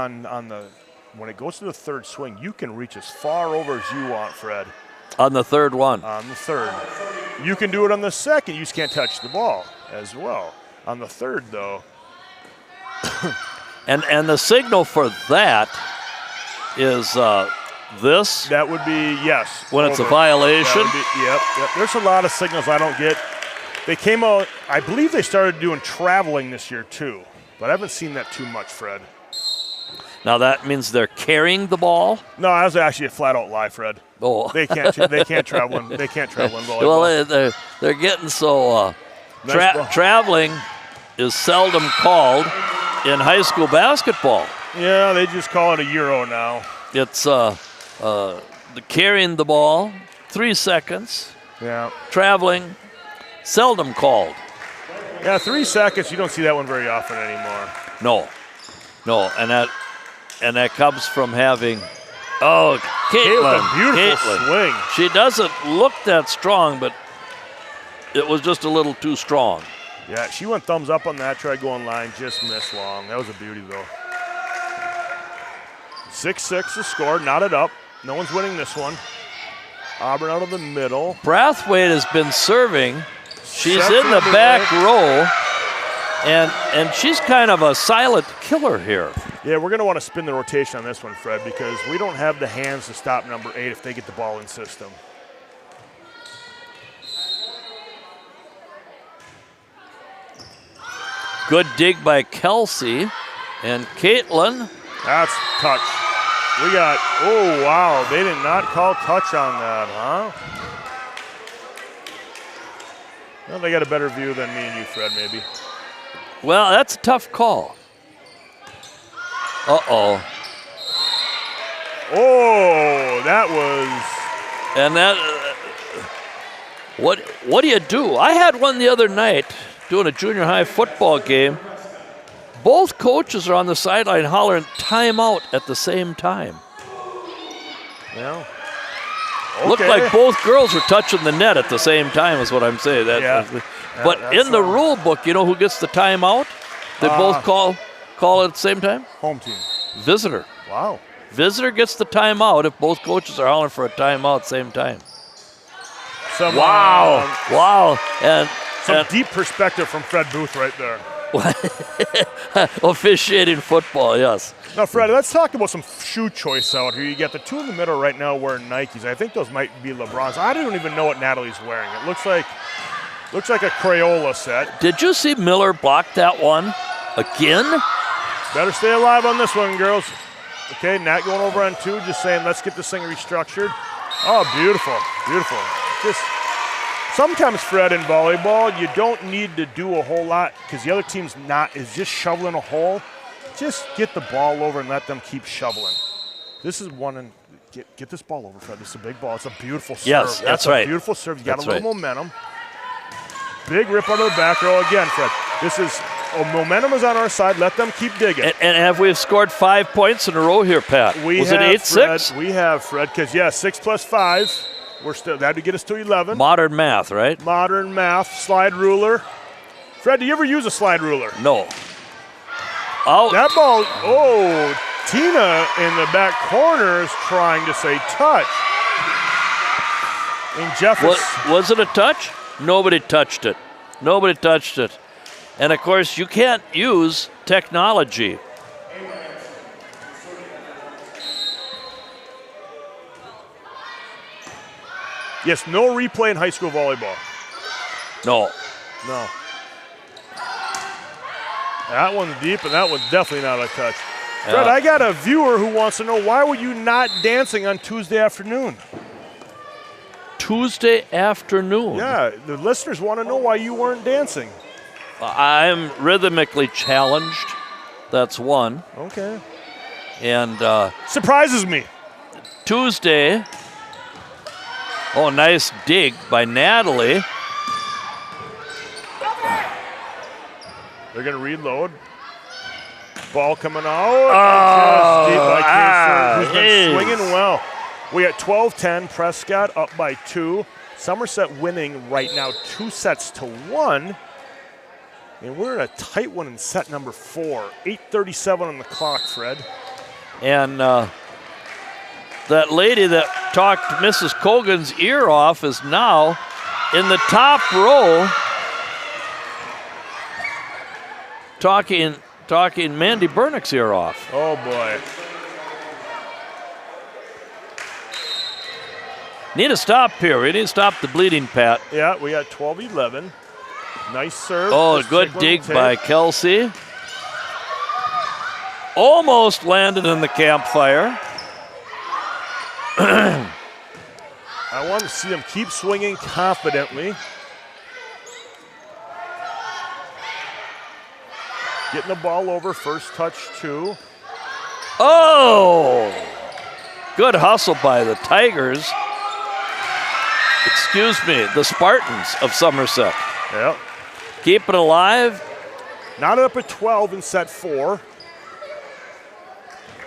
when it goes to the third swing, you can reach as far over as you want, Fred. On the third one? On the third. You can do it on the second. You just can't touch the ball as well. On the third, though. and the signal for that is this? That would be, yes. When it's a violation? Yep. There's a lot of signals I don't get. They came out, I believe they started doing traveling this year too, but I haven't seen that too much, Fred. Now that means they're carrying the ball? No, that was actually a flat out lie, Fred. Oh. They can't travel in volleyball. Well, they're getting so traveling is seldom called in high school basketball. Yeah, they just call it a Euro now. It's the carrying the ball, 3 seconds. Yeah. Traveling, seldom called. Yeah, 3 seconds. You don't see that one very often anymore. No, and that comes from having. Oh, Caitlin, beautiful swing. She doesn't look that strong, but it was just a little too strong. Yeah, she went thumbs up on that. Tried going line, just missed long. That was a beauty though. 6-6 the score, knotted up. No one's winning this one. Auburn out of the middle. Brathwaite has been serving. She's in the back row, and she's kind of a silent killer here. Yeah, we're going to want to spin the rotation on this one, Fred, because we don't have the hands to stop number 8 if they get the ball in system. Good dig by Kelsey. And Caitlin. That's touch. We got, oh, wow. They did not call touch on that, huh? Well, they got a better view than me and you, Fred, maybe. Well, that's a tough call. Uh-oh. Oh, that was... And that, what do you do? I had one the other night doing a junior high football game. Both coaches are on the sideline hollering timeout at the same time. Yeah. Okay. Looked like both girls were touching the net at the same time is what I'm saying. But in the rule book, you know who gets the timeout? They both call it at the same time? Home team. Visitor. Wow. Visitor gets the timeout if both coaches are hollering for a timeout at the same time. Wow. And some deep perspective from Fred Booth right there. Officiating football, yes. Now, Fred, let's talk about some shoe choice out here. You got the two in the middle right now wearing Nikes. I think those might be LeBrons. I don't even know what Natalie's wearing. It looks like a Crayola set. Did you see Miller block that one again? Better stay alive on this one, girls. Okay, Nat going over on 2, just saying let's get this thing restructured. Oh, beautiful, beautiful. Just sometimes, Fred, in volleyball, you don't need to do a whole lot because the other team's is just shoveling a hole. Just get the ball over and let them keep shoveling. This is one, and get this ball over, Fred. This is a big ball. It's a beautiful serve. Yes, that's right. Beautiful serve. You got a little momentum. Big rip out of the back row again, Fred. This is momentum is on our side. Let them keep digging. And have we scored 5 points in a row here, Pat? Was it 8-6? We have, Fred, because 6 plus 5. We're still that to get us to 11. Modern math, right? Modern math. Slide ruler. Fred, do you ever use a slide ruler? No. Out. That ball. Oh, Tina in the back corner is trying to say touch. And Jeff was it a touch? Nobody touched it. Nobody touched it. And of course, you can't use technology. Yes, no replay in high school volleyball. No. That one's deep, and that one's definitely not a touch. Fred, I got a viewer who wants to know, why were you not dancing on Tuesday afternoon? Tuesday afternoon? Yeah, the listeners want to know why you weren't dancing. I'm rhythmically challenged. That's one. Okay. And surprises me. Tuesday. Oh, nice dig by Natalie. They're going to reload. Ball coming out. Deep by Kaser, who's been swinging well. We at 12-10. Prescott up by 2. Somerset winning right now 2-1. And we're in a tight one in set number 4. 8:37 on the clock, Fred. And that lady that talked Mrs. Cogan's ear off is now in the top row talking Mandy Bernick's ear off. Oh, boy. Need to stop here. We need to stop the bleeding, Pat. Yeah, we got 12-11. Nice serve. Oh, good dig by Kelsey. Almost landed in the campfire. I want to see them keep swinging confidently. Getting the ball over, first touch 2. Oh! Good hustle by the Tigers. Excuse me, the Spartans of Somerset. Yep. Keep it alive. Not up at 12 in set 4.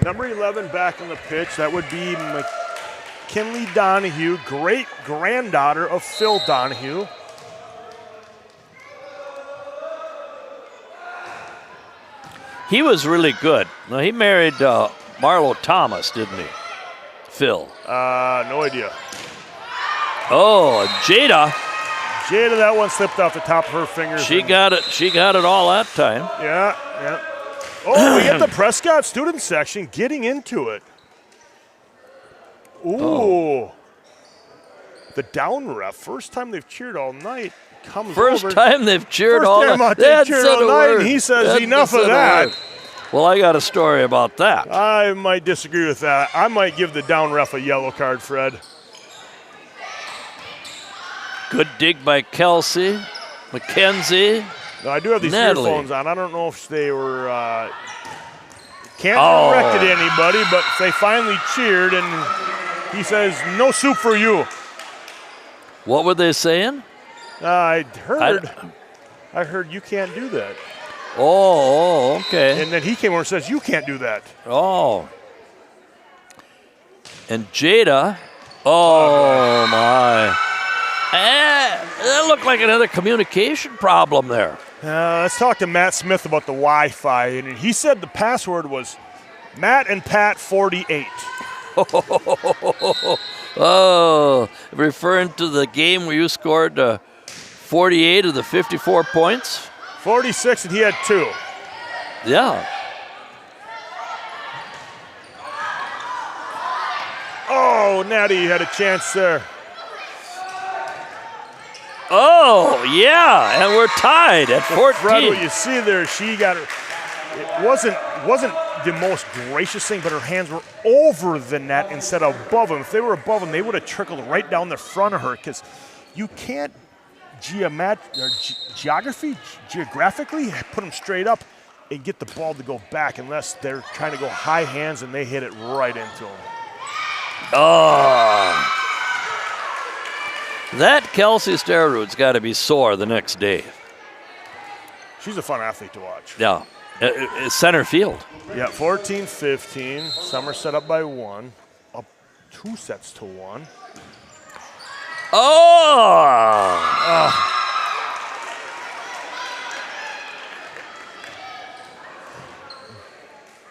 Number 11 back on the pitch. That would be McKinley Donahue, great granddaughter of Phil Donahue. He was really good. Now, he married Marlo Thomas, didn't he? Phil. No idea. Oh, Jada. Jada, that one slipped off the top of her fingers. She got it all that time. Yeah. Oh, we get the Prescott student section getting into it. Ooh. Oh. The down ref, first time they've cheered all night, comes First over. time they've cheered all night. They've cheered all night, and he says enough of that. Well, I got a story about that. I might disagree with that. I might give the down ref a yellow card, Fred. Good dig by Kelsey, McKenzie. No, I do have these Natalie. earphones on. I don't know if they were can't direct at anybody, but they finally cheered, and he says, "No soup for you." What were they saying? I heard you can't do that. Oh, okay. And then he came over and says, "You can't do that." Oh. And Jada, oh my. That looked like another communication problem there. Let's talk to Matt Smith about the Wi-Fi. And he said the password was Matt and Pat 48. Oh, referring to the game where you scored 48 of the 54 points? 46, and he had 2. Yeah. Oh, Natty had a chance there. Oh, yeah, and we're tied at 14. Fred, what you see there, she got her. It wasn't the most gracious thing, but her hands were over the net instead of above them. If they were above them, they would have trickled right down the front of her, because you can't geographically put them straight up and get the ball to go back unless they're trying to go high hands and they hit it right into them. Oh. That Kelsey Sterrud's got to be sore the next day. She's a fun athlete to watch. Yeah. Center field. Yeah, 14-15. Somerset up by 1. Up 2 sets to 1. Oh!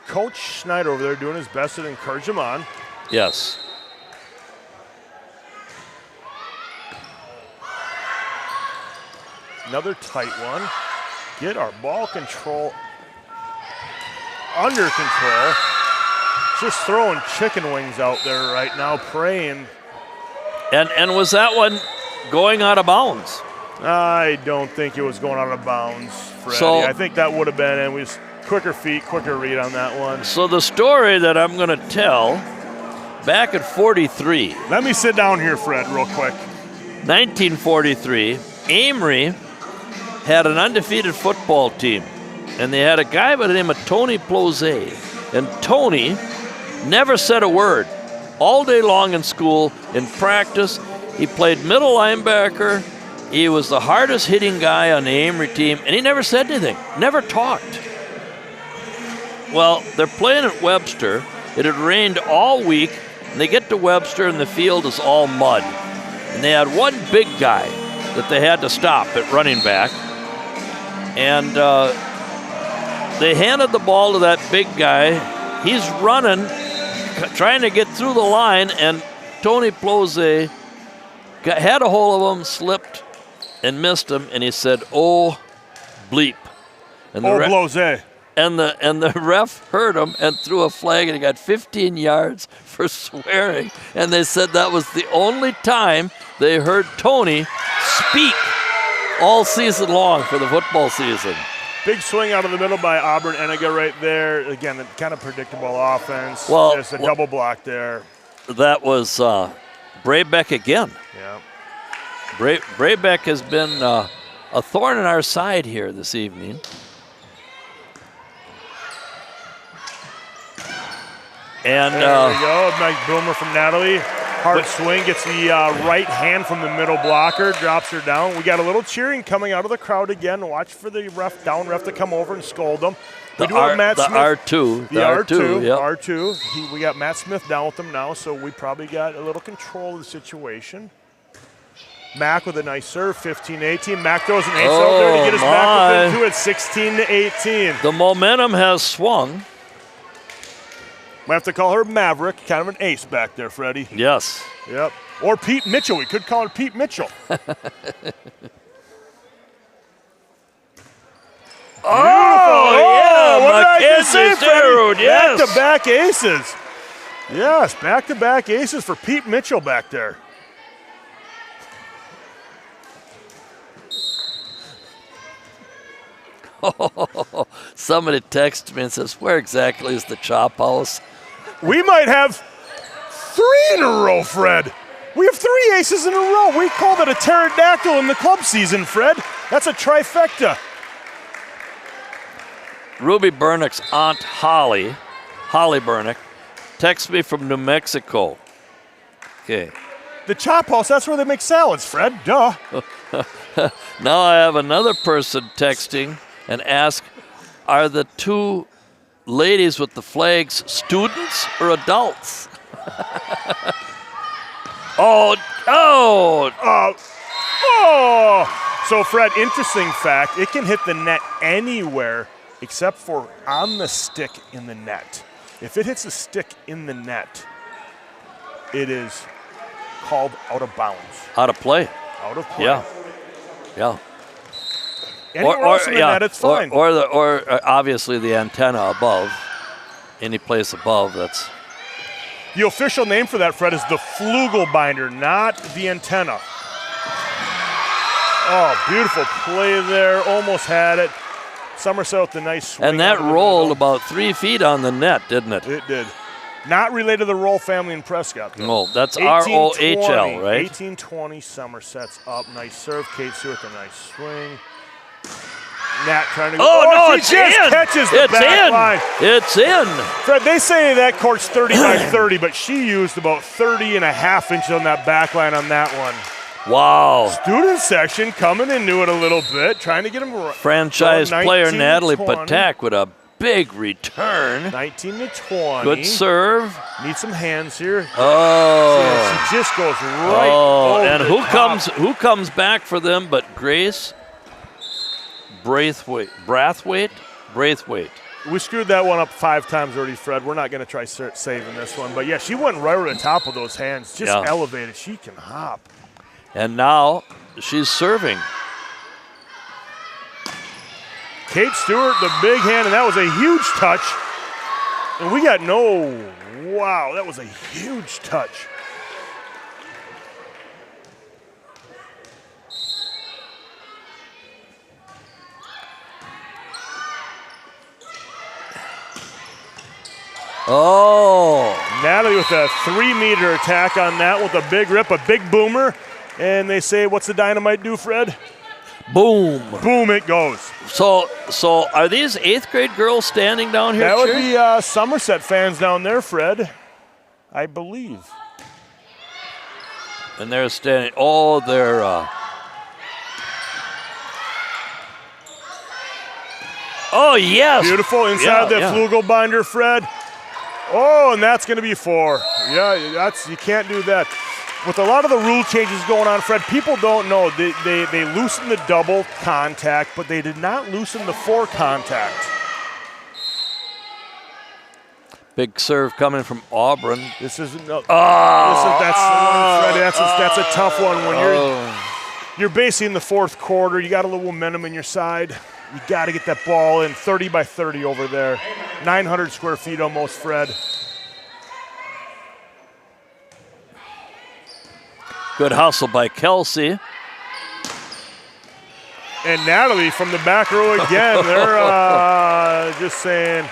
Coach Schneider over there doing his best to encourage him on. Yes. Another tight one. Get our ball control under control. Just throwing chicken wings out there right now, praying. And was that one going out of bounds? I don't think it was going out of bounds, Freddie. So, I think that would have been, and we quicker feet, quicker read on that one. So the story that I'm going to tell, back at 43. Let me sit down here, Fred, real quick. 1943, Amory had an undefeated football team, and they had a guy by the name of Tony Plozet. And Tony never said a word. All day long in school, in practice, he played middle linebacker. He was the hardest hitting guy on the Amory team, and he never said anything, never talked. Well, they're playing at Webster. It had rained all week, and they get to Webster, and the field is all mud. And they had one big guy that they had to stop at running back. And they handed the ball to that big guy. He's running, trying to get through the line, and Tony Plozet had a hold of him, slipped, and missed him, and he said, "Oh, bleep." And Plozet. And the ref heard him and threw a flag, and he got 15 yards for swearing. And they said that was the only time they heard Tony speak all season long for the football season. Big swing out of the middle by Auburn Eniga right there. Again, kind of predictable offense. Well, just a double block there. That was Brabeck again. Yeah. Brabeck has been a thorn in our side here this evening. And there we go. Nice boomer from Natalie. Hard swing, gets the right hand from the middle blocker, drops her down. We got a little cheering coming out of the crowd again. Watch for the down ref to come over and scold them. We do have Matt Smith. R2. The R2. Yep. R2. We got Matt Smith down with them now, so we probably got a little control of the situation. Mack with a nice serve, 15-18. Mack throws an ace out there to get us back within 2 at 16-18. The momentum has swung. Might have to call her Maverick, kind of an ace back there, Freddie. Yes. Yep. Or Pete Mitchell. We could call her Pete Mitchell. Oh, yeah, to say, Freddie. Yes. Back-to-back aces. Yes, back-to-back aces for Pete Mitchell back there. Somebody texted me and says, where exactly is the chop house? We might have 3 in a row, Fred. We have 3 aces in a row. We called it a pterodactyl in the club season, Fred. That's a trifecta. Ruby Bernick's aunt Holly Bernick, texts me from New Mexico. Okay. The chop house, that's where they make salads, Fred. Duh. Now I have another person texting and ask, are the 2 ladies with the flags students or adults? Oh. So, Fred, interesting fact, it can hit the net anywhere except for on the stick in the net. If it hits a stick in the net, it is called out of bounds. Out of play. Out of play. Yeah. Anywhere else in the net, it's fine. Or obviously the antenna above. Any place above, that's... The official name for that, Fred, is the Flugelbinder, not the antenna. Oh, beautiful play there. Almost had it. Somerset with the nice swing. And that rolled about 3 feet on the net, didn't it? It did. Not related to the Roll family in Prescott, though. No, that's ROHL, right? 18-20, Somerset's up. Nice serve. Kate Stewart, a nice swing. Nat trying to go. Oh, no, she it's just in. catches the It's back in. line. It's in. Fred, they say that court's 30 by 30, but she used about 30 and a half inches on that back line on that one. Wow. Student section coming into it a little bit, trying to get them right. Franchise player Natalie 19-20. Patak with a big return. 19-20. Good serve. Need some hands here. Oh. She just goes right. Oh, over and the who comes back for them but Grace Braithwaite. We screwed that one up 5 times already, Fred. We're not going to try saving this one. But, yeah, she went right over the top of those hands. Just elevated. She can hop. And now she's serving. Kate Stewart, the big hand, and that was a huge touch. And we got wow, that was a huge touch. Oh. Natalie with a 3-meter attack on that with a big rip, a big boomer. And they say, what's the dynamite do, Fred? Boom. Boom, it goes. So are these 8th grade girls standing down here? That would be Somerset fans down there, Fred, I believe. And they're standing. Oh, they're. Oh, yes. Beautiful inside the Flugelbinder, Fred. Oh, and that's going to be 4. Yeah, you can't do that. With a lot of the rule changes going on, Fred, people don't know. They loosened the double contact, but they did not loosen the 4 contact. Big serve coming from Auburn. This isn't. No, that's a tough one when you're basically in the 4th quarter. You got a little momentum in your side. You got to get that ball in 30 by 30 over there. 900 square feet almost, Fred. Good hustle by Kelsey. And Natalie from the back row again. They're just saying.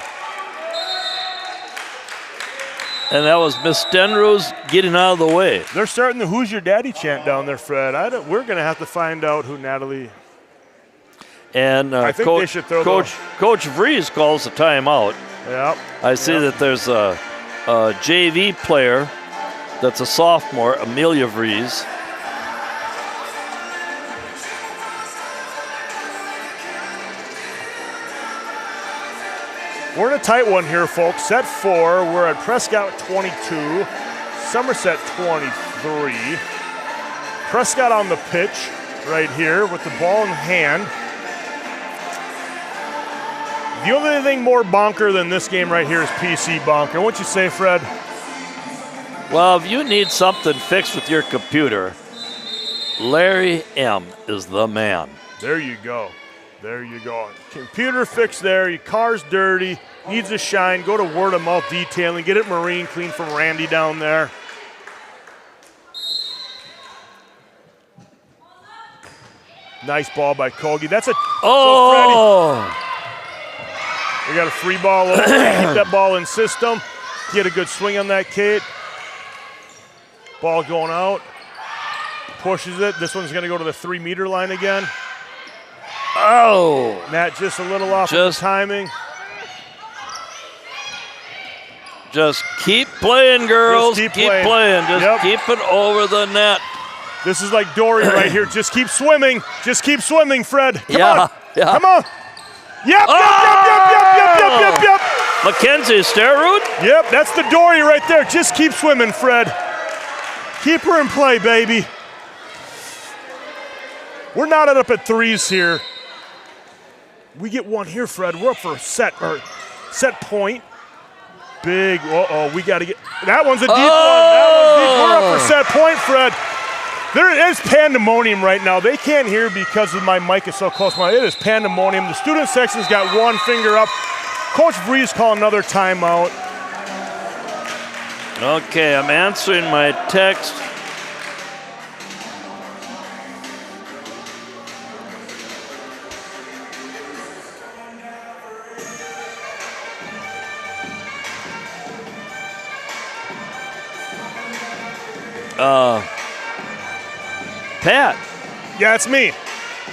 And that was Miss Stenrose getting out of the way. They're starting the "Who's Your Daddy" chant down there, Fred. We're going to have to find out who Natalie. And I think they should throw Coach Vries calls the timeout. Yep. I see that there's a JV player that's a sophomore, Amelia Vries. We're in a tight one here, folks. Set 4. We're at Prescott 22, Somerset 23. Prescott on the pitch right here with the ball in hand. The only thing more bonker than this game right here is PC bonker. What'd you say, Fred? Well, if you need something fixed with your computer, Larry M. is the man. There you go. There you go. Computer fix there. Your car's dirty. Needs a shine. Go to word of mouth detailing. Get it marine clean from Randy down there. Nice ball by Kogi. That's a. Oh! So we got a free ball over. Keep that ball in system. Get a good swing on that, Kate. Ball going out. Pushes it. This one's going to go to the 3-meter line again. Oh! Matt just a little off of the timing. Just keep playing, girls. Just keep playing. Just keep it over the net. This is like Dory right here. Just keep swimming. Just keep swimming, Fred. Come on. Yeah. Come on. Yep. Mackenzie Sterrud? Yep, that's the Dory right there. Just keep swimming, Fred. Keep her in play, baby. We're knotted up at 3s here. We get one here, Fred. We're up for a set point. Big. We got to get. That one's a deep one. That one's deep. We're up for set point, Fred. There is pandemonium right now. They can't hear because my mic is so close. It is pandemonium. The student section's got one finger up. Coach Vrees called another timeout. Okay, I'm answering my text. Pat. Yeah, it's me.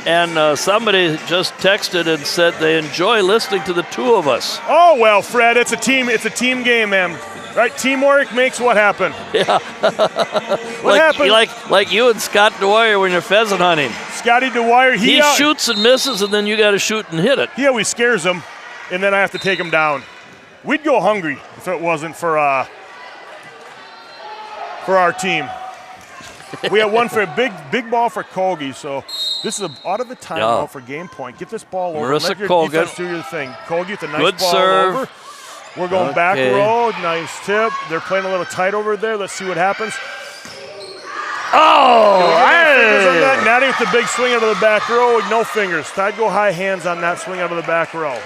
And somebody just texted and said they enjoy listening to the two of us. Oh, well, Fred, it's a team game, man. Right? Teamwork makes what happen. Yeah. What happened? Like you and Scott Dwyer when you're pheasant hunting. Scotty Dwyer, he shoots and misses, and then you got to shoot and hit it. He always scares them, and then I have to take him down. We'd go hungry if it wasn't for our team. We have one for a big ball for Kogi, so this is out of the timeout for game point. Get this ball over. Marissa Let your Kogan. defense do your thing. Kogi with a nice Good ball serve. over. We're going back row. Nice tip. They're playing a little tight over there. Let's see what happens. Oh! Natty with the big swing out of the back row. No fingers. Tide go high hands on that swing out of the back row.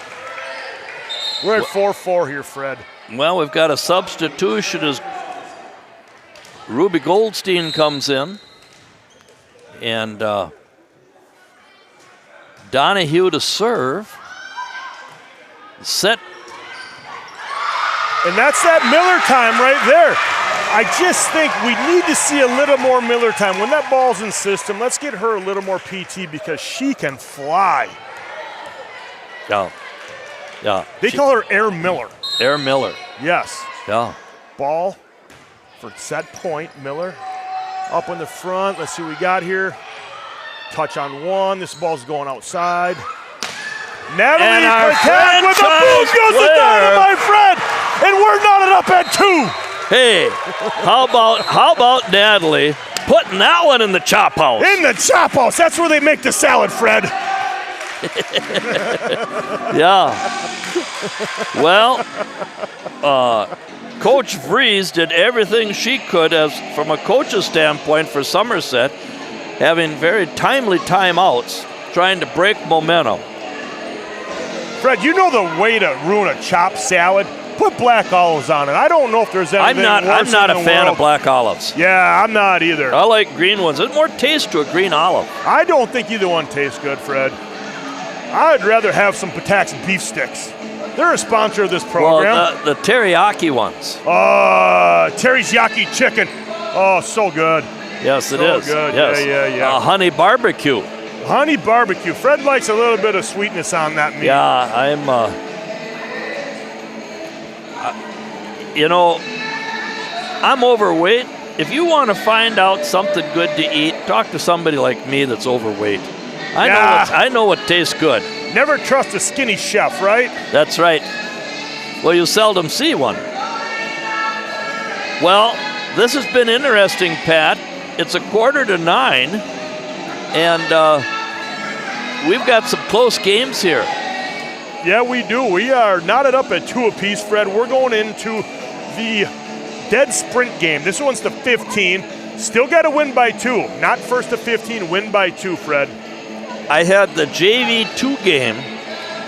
We're at 4-4 here, Fred. Well, we've got a substitution as Ruby Goldstein comes in. And Donahue to serve. Set. And that's that Miller time right there. I just think we need to see a little more Miller time. When that ball's in system, let's get her a little more PT because she can fly. Yeah. They call her Air Miller. Air Miller. Yes. Yeah. Ball for set point. Miller up in the front. Let's see what we got here. Touch on one. This ball's going outside. Natalie Paquette with the boom goes the dynamite, Fred, and we're knotted up at 2. Hey, how about Natalie putting that one in the chop house? In the chop house. That's where they make the salad, Fred. Yeah. Well, Coach Vrees did everything she could as from a coach's standpoint for Somerset, having very timely timeouts, trying to break momentum. Fred, you know the way to ruin a chopped salad? Put black olives on it. I don't know if there's anything I'm not a fan of black olives. Yeah, I'm not either. I like green ones. There's more taste to a green olive. I don't think either one tastes good, Fred. I'd rather have some Patax beef sticks. They're a sponsor of this program. Well, the teriyaki ones. Teriyaki chicken. Oh, so good. Yes, it is. So good. Yes. Yeah. Honey barbecue. Honey barbecue. Fred likes a little bit of sweetness on that meat. Yeah, I'm overweight. If you want to find out something good to eat, talk to somebody like me that's overweight. I know what tastes good. Never trust a skinny chef, right? That's right. Well, you seldom see one. Well, this has been interesting, Pat. It's 8:45, and we've got some close games here. Yeah, we do. We are knotted up at 2 apiece, Fred. We're going into the dead sprint game. This one's the 15. Still got to win by 2. Not first to 15, win by 2, Fred. I had the JV2 game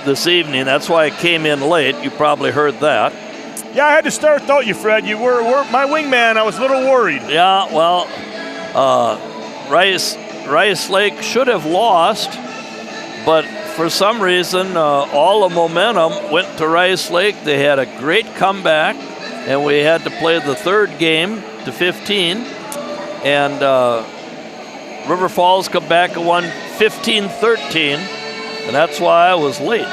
this evening. That's why I came in late. You probably heard that. Yeah, I had to start without you, Fred. You were my wingman. I was a little worried. Yeah, well, Rice Lake should have lost, but for some reason, all the momentum went to Rice Lake. They had a great comeback, and we had to play the third game to 15. And River Falls come back and won 15-13, and that's why I was late.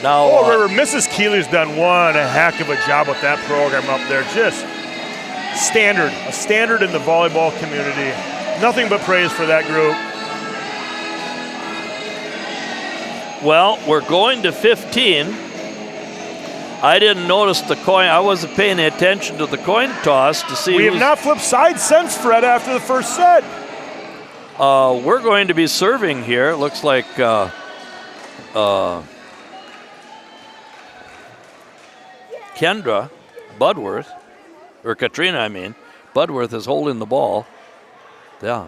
Now, River, Mrs. Keeley's done one heck of a job with that program up there. Just a standard in the volleyball community. Nothing but praise for that group. Well, we're going to 15. I didn't notice the coin. I wasn't paying attention to the coin toss to see. We have not flipped sides since, Fred, after the first set. We're going to be serving here. It looks like Kendra Budworth, or Katrina, I mean, Budworth is holding the ball. Yeah.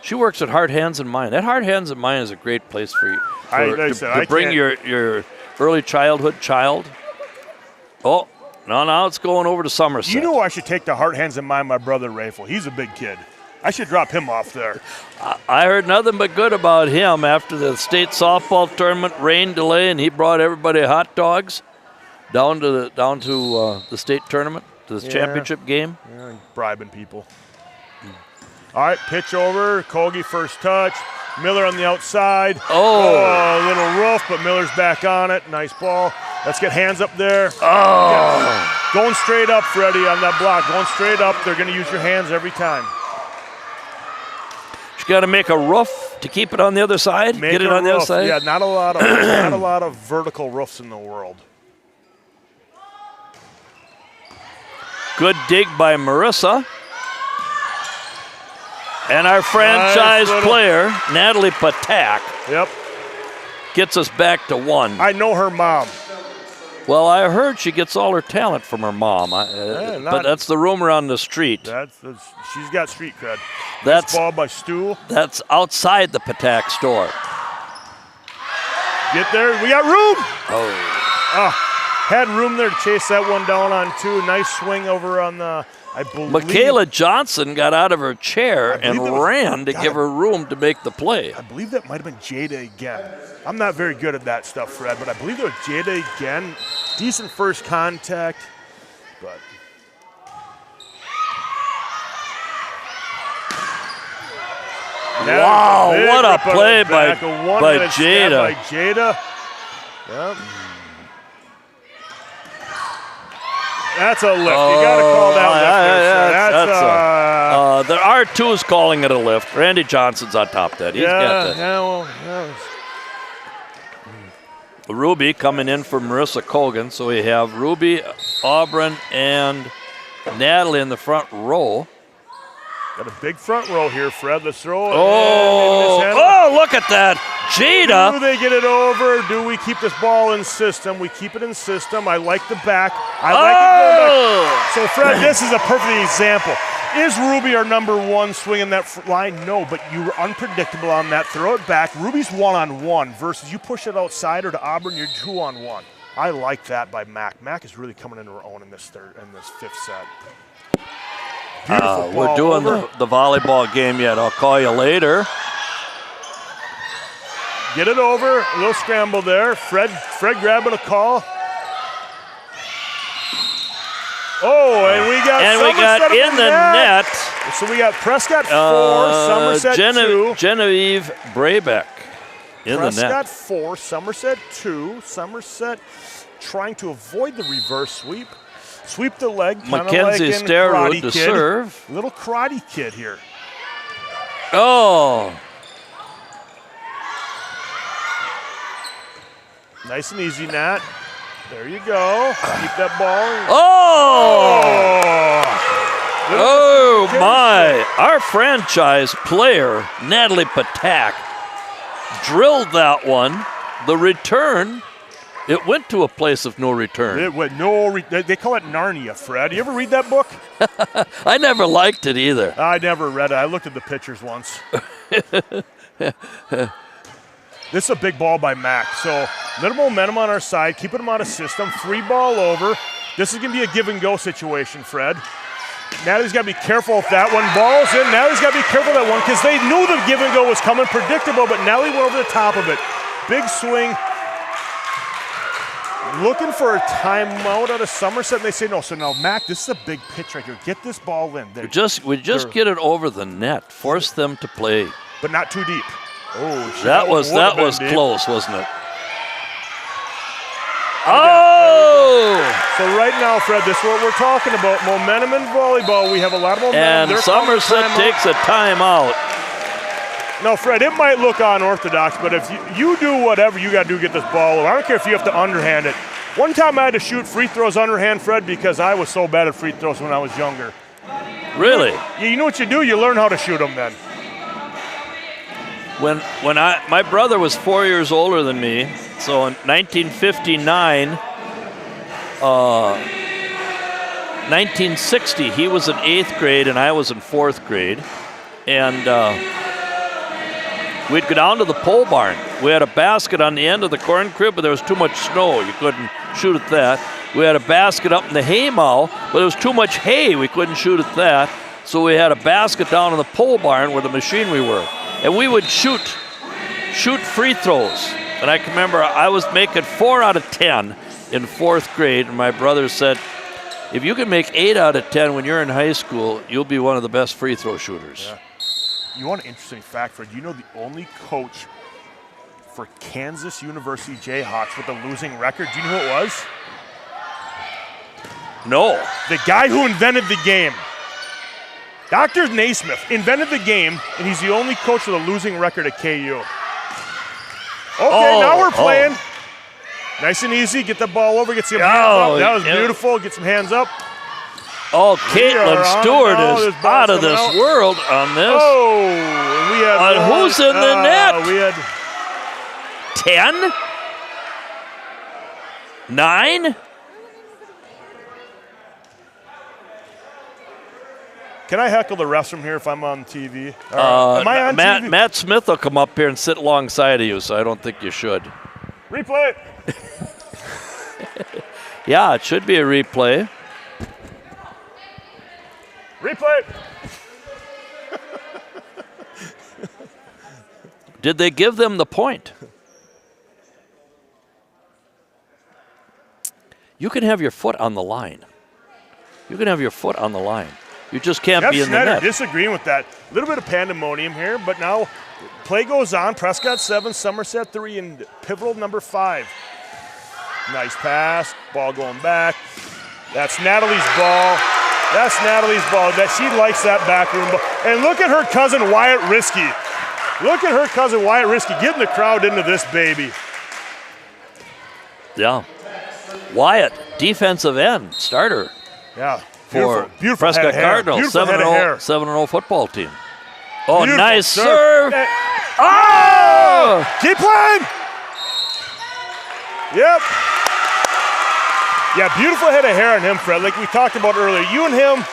She works at Hard Hands and Mind. That Hard Hands and Mind is a great place for you to bring your early childhood child. Oh, now it's going over to Somerset. You know I should take the Hard Hands and Mind my brother Rafel. He's a big kid. I should drop him off there. I heard nothing but good about him after the state softball tournament, rain delay, and he brought everybody hot dogs down to the state tournament, to the championship game. Yeah, bribing people. All right, pitch over. Kogi first touch. Miller on the outside. Oh, a little rough, but Miller's back on it. Nice ball. Let's get hands up there. Oh. Yeah. Going straight up, Freddie, on that block. Going straight up. They're going to use your hands every time. You got to make a roof to keep it on the other side. Get it on the other side. Yeah, not a lot of vertical roofs in the world. Good dig by Marissa. And our franchise player, Natalie Patak, gets us back to 1. I know her mom. Well, I heard she gets all her talent from her mom. But that's the rumor on the street. She's got street cred. That's ball by Stu. That's outside the Patak store. Get there. We got room. Oh. Had room there to chase that one down on 2. Nice swing over on the, I believe. Michaela Johnson got out of her chair and ran to give her room to make the play. I believe that might have been Jada again. I'm not very good at that stuff, Fred, but I believe it was Jada again. Decent first contact, but. Wow, what a play by Jada. Yep. That's a lift. You got to call that lift. There are twos calling it a lift. Randy Johnson's on top of that. He's got that. Ruby coming in for Marissa Colgan. So we have Ruby, Auburn, and Natalie in the front row. Got a big front row here, Fred. Let's throw it. Oh, look at that. Jada. Do they get it over? Do we keep this ball in system? We keep it in system. I like the back. I like it going back. So, Fred, this is a perfect example. Is Ruby our number 1 swinging that line? No, but you were unpredictable on that. Throw it back. Ruby's 1-on-1 versus you push it outside or to Auburn, you're 2-on-1. I like that by Mac. Mac is really coming into her own in this 5th set. We're doing the volleyball game yet. I'll call you later. Get it over. A little scramble there. Fred grabbing a call. Oh, and we got in the net. So we got Prescott 4, Somerset 2. Genevieve Brabeck in the net. Prescott 4, Somerset 2. Somerset trying to avoid the reverse sweep. Sweep the leg. Mackenzie like Starwood to serve. Little karate kid here. Oh. Nice and easy, Nat. There you go. Keep that ball. Oh, my. Our franchise player, Natalie Patak, drilled that one. The return, it went to a place of no return. It went they call it Narnia, Fred. You ever read that book? I never liked it either. I never read it. I looked at the pictures once. This is a big ball by Mac. So little momentum on our side, keeping them out of system. Free ball over. This is going to be a give and go situation, Fred. Natalie's got to be careful if that one ball's in. Natalie's got to be careful of that one because they knew the give and go was coming, predictable, but Natalie went over the top of it. Big swing. Looking for a timeout out of Somerset, and they say no. So now, Mac, this is a big pitch right here. Get this ball in. We just get it over the net. Force them to play. But not too deep. Oh, that was close, wasn't it? Oh! So right now, Fred, this is what we're talking about. Momentum in volleyball. We have a lot of momentum. And Somerset takes a timeout. No, Fred, it might look unorthodox, but if you do whatever you got to do to get this ball over, I don't care if you have to underhand it. One time I had to shoot free throws underhand, Fred, because I was so bad at free throws when I was younger. Really? You know what you do? You learn how to shoot them then. My brother was 4 years older than me, so in 1959, 1960, he was in 8th grade and I was in 4th grade, and we'd go down to the pole barn. We had a basket on the end of the corn crib, but there was too much snow. You couldn't shoot at that. We had a basket up in the hay mow, but there was too much hay. We couldn't shoot at that. So we had a basket down in the pole barn where the machinery were. And we would shoot free throws. And I can remember I was making 4 out of 10 in 4th grade, and my brother said, if you can make 8 out of 10 when you're in high school, you'll be one of the best free throw shooters. Yeah. You want an interesting fact, Fred? You know the only coach for Kansas University Jayhawks with a losing record, do you know who it was? No. The guy who invented the game. Dr. Naismith invented the game, and he's the only coach with a losing record at KU. Okay, now we're playing. Nice and easy. Get the ball over. Get some hands up. That was beautiful. Get some hands up. Oh, Caitlin Stewart is out of this world on this. Oh, we had who's in the net? We had 10? 9? Can I heckle the refs from here if I'm on TV? Am I on TV? Matt Smith will come up here and sit alongside of you, so I don't think you should. Replay. Yeah, it should be a replay. Replay. Did they give them the point? You can have your foot on the line. You can have your foot on the line. You just can't be in the net. Disagreeing with that. A little bit of pandemonium here, but now play goes on. Prescott 7, Somerset 3, and pivotal number 5. Nice pass. Ball going back. That's Natalie's ball. That's Natalie's ball. That she likes that backroom ball. And look at her cousin Wyatt Risky. Look at her cousin Wyatt Risky getting the crowd into this baby. Yeah. Wyatt, defensive end, starter. Yeah. For beautiful Prescott Cardinals, 7-0 football team. Oh, beautiful nice serve. Oh! Keep playing. Yep. Yeah, beautiful head of hair on him, Fred. Like we talked about earlier. You and him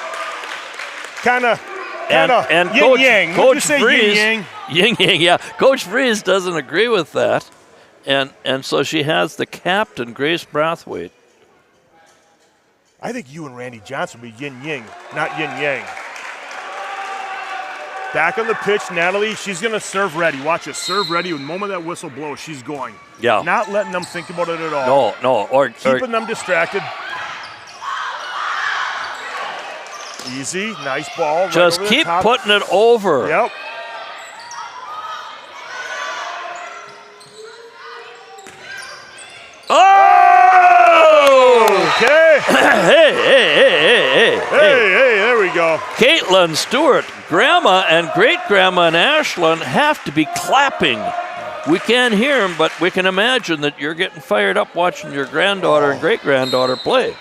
kind of yin-yang. Coach Freeze, yin-yang? yeah. Coach Freeze doesn't agree with that. And so she has the captain, Grace Brathwaite. I think you and Randy Johnson would be yin-yang, not yin-yang. Back on the pitch, Natalie, she's going to serve ready. Watch it, serve ready. The moment that whistle blows, she's going. Yeah. Not letting them think about it at all. No. Keeping them distracted. Easy, nice ball. Just right keep putting it over. Yep. Oh! Okay. Hey, there we go. Caitlin Stewart, Grandma and Great-Grandma and Ashland have to be clapping. We can't hear them, but we can imagine that you're getting fired up watching your granddaughter and great-granddaughter play.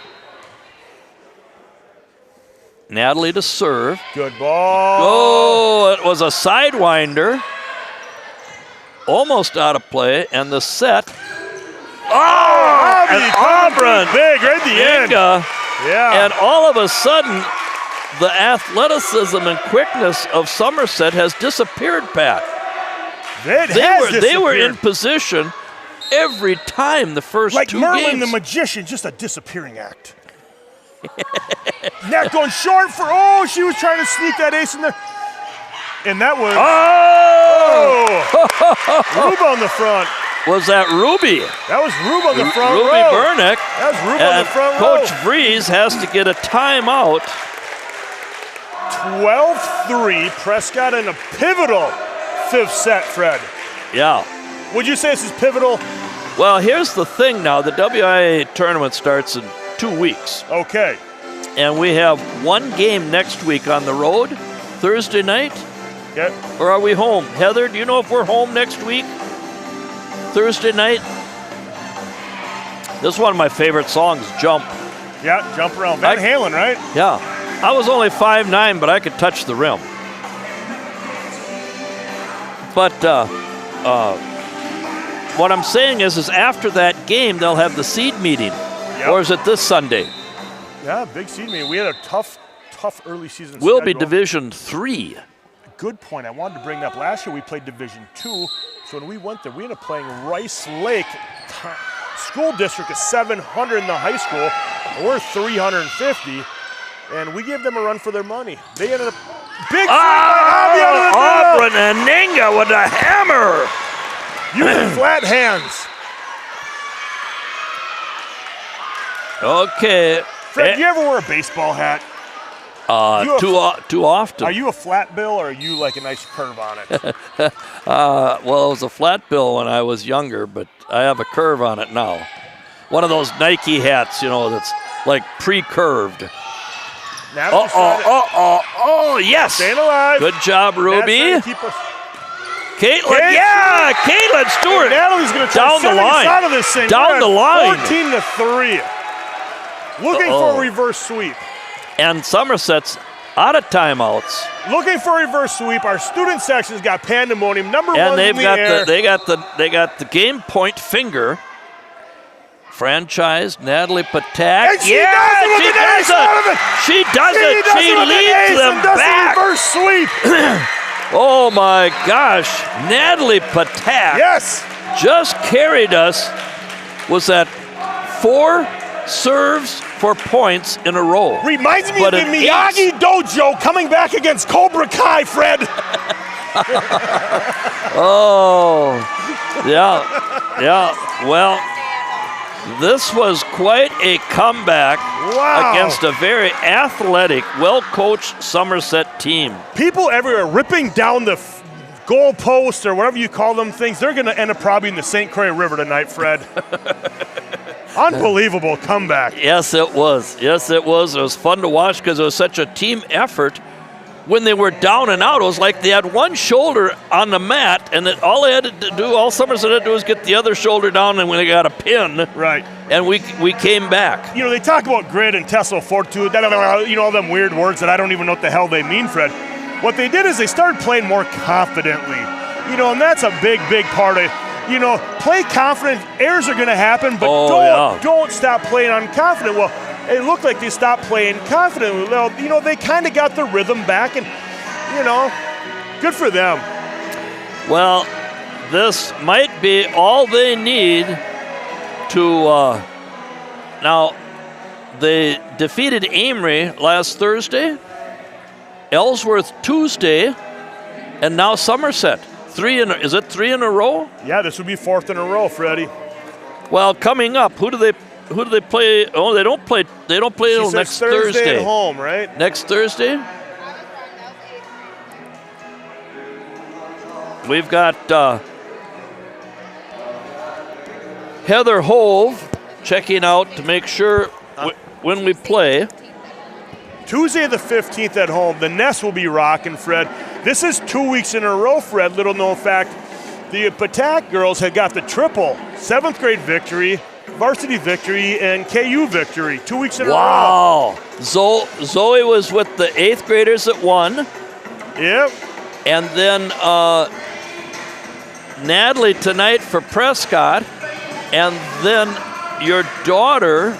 Natalie to serve. Good ball. Oh, it was a sidewinder. Almost out of play, and the set. Oh, and Auburn. Big right at the end. Yeah. And all of a sudden, the athleticism and quickness of Somerset has disappeared, Pat. They were in position every time the first like two Merlin games. the Magician, just a disappearing act. Net going short for, oh, she was trying to sneak that ace in there. And that was, Rube on the front. Was that Ruby? That was Rube on the front Ruby row. Burnick. That was Rube on the front Coach row. Vries has to get a timeout. 12-3, Prescott in a pivotal fifth set, Fred. Yeah. Would you say this is pivotal? Well, here's the thing now. The WIA tournament starts in 2 weeks. Okay. And we have one game next week on the road, Thursday night. Okay. Or are we home? Heather, do you know if we're home next week? Thursday night? This is one of my favorite songs, Jump. Yeah, jump around. Van Halen, right? Yeah. I was only 5'9", but I could touch the rim. But what I'm saying is after that game, they'll have the seed meeting. Yep. Or is it this Sunday? Yeah, big seed meeting. We had a tough early season We'll be schedule. Division 3. Good point. I wanted to bring up last year we played Division 2. So when we went there, we ended up playing Rice Lake. School district is 700 in the high school. And we're 350. And we gave them a run for their money. They ended up big Auburn and Ninga with a hammer. Using flat hands. Okay. Fred, do you ever wear a baseball hat? Too often. Are you a flat bill or are you like a nice curve on it? Well, it was a flat bill when I was younger, but I have a curve on it now. One of those Nike hats, that's like pre-curved. Yes. Staying alive. Good job, Ruby. Caitlin, Caitlin. Caitlin Stewart. Natalie's going to try down the setting us line. out of this thing. Down the line. 14-3. Looking for a reverse sweep. And Somerset's out of timeouts. Looking for a reverse sweep. Our student section's got pandemonium. Number one And in the air. they got the game point finger. Franchise, Natalie Patak. And she does it. She does it. She leads them back. Reverse sweep. Oh my gosh. Natalie Patak just carried us. Was that 4 serves for points in a row? Reminds me of the Miyagi Dojo coming back against Cobra Kai, Fred. Oh, yeah. Well, this was quite a comeback against a very athletic, well-coached Somerset team. People everywhere ripping down the goal post or whatever you call them things. They're going to end up probably in the St. Croix River tonight, Fred. Unbelievable comeback. Yes, it was. It was fun to watch because it was such a team effort. When they were down and out, it was like they had one shoulder on the mat, and all Somerset had to do was get the other shoulder down, and when they got a pin, right, and we came back. They talk about grit and Tesla fortitude, all them weird words that I don't even know what the hell they mean, Fred. What they did is they started playing more confidently, and that's a big part of, play confident. Errors are going to happen, but don't stop playing unconfident. Well, it looked like they stopped playing confidently. They kind of got the rhythm back, and, good for them. Well, this might be all they need to. Now, they defeated Amory last Thursday, Ellsworth Tuesday, and now Somerset. Is it 3 in a row? Yeah, this would be 4th in a row, Freddie. Well, coming up, who do they play? Oh, they don't play until next Thursday. At home, right? Next Thursday? We've got Heather Hove checking out to make sure when we play. Tuesday the 15th at home. The Nest will be rocking, Fred. This is 2 weeks in a row, Fred. Little known fact, the Patak girls had got the triple 7th grade victory, varsity victory, and KU victory 2 weeks in a row. Wow. Zoe was with the 8th graders that won. Yep. And then Natalie tonight for Prescott. And then your daughter,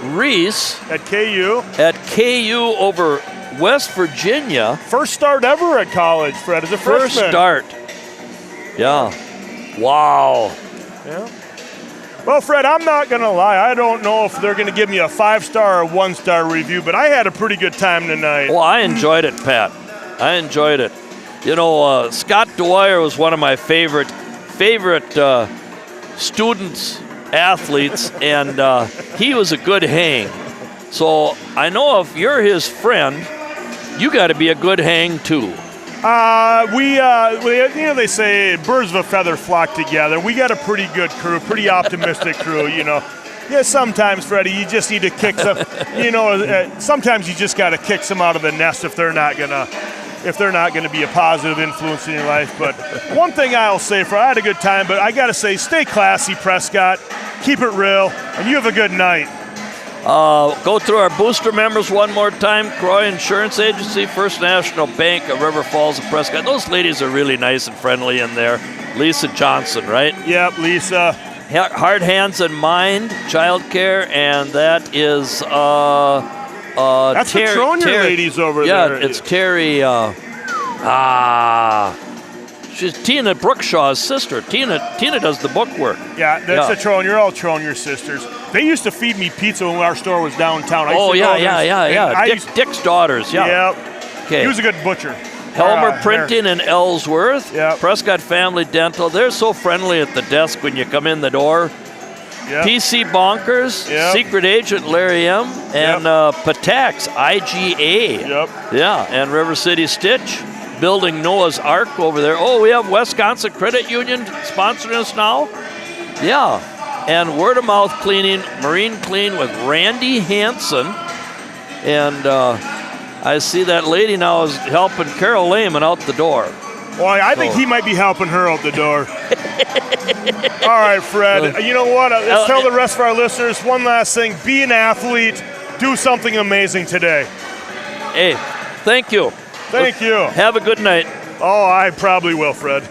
Reese. At KU. At KU over West Virginia. First start ever at college, Fred, as a freshman. First start. Yeah. Wow. Yeah. Well, Fred, I'm not going to lie. I don't know if they're going to give me a 5-star or 1-star review, but I had a pretty good time tonight. Well, I enjoyed it, Pat. I enjoyed it. You know, Scott Dwyer was one of my favorite students, athletes, and he was a good hang. So I know if you're his friend, you got to be a good hang too. They say birds of a feather flock together. We got a pretty good crew, pretty optimistic crew, you know. Yeah, sometimes, Freddie, you just need to kick some, sometimes you just got to kick some out of the nest if they're not gonna be a positive influence in your life. But one thing I'll say, Fred, I had a good time, but I got to say, stay classy, Prescott. Keep it real, and you have a good night. Go through our booster members one more time. Croy Insurance Agency, First National Bank of River Falls and Prescott. Those ladies are really nice and friendly in there. Lisa Johnson, right? Yep, Lisa. Heart, Hands, and Mind Childcare, and that is that's the Tronier ladies over there. Yeah, it's Terry. She's Tina Brookshaw's sister. Tina does the book work. Yeah, that's the Tronier. All Tronier sisters. They used to feed me pizza when our store was downtown. Dick's daughters. Yeah. Yep. Okay. He was a good butcher. Helmer Printing in Ellsworth. Yep. Prescott Family Dental. They're so friendly at the desk when you come in the door. Yep. PC Bonkers, yep. Secret Agent Larry M, and Patax, IGA. Yep. Yeah, and River City Stitch, building Noah's Ark over there. Oh, we have Wisconsin Credit Union sponsoring us now. Yeah, and Word of Mouth Cleaning, Marine Clean with Randy Hansen. And I see that lady now is helping Carol Lehman out the door. Well, I think he might be helping her out the door. All right, Fred. You know what? Let's tell the rest of our listeners one last thing. Be an athlete. Do something amazing today. Hey, thank you. Thank you. Have a good night. Oh, I probably will, Fred.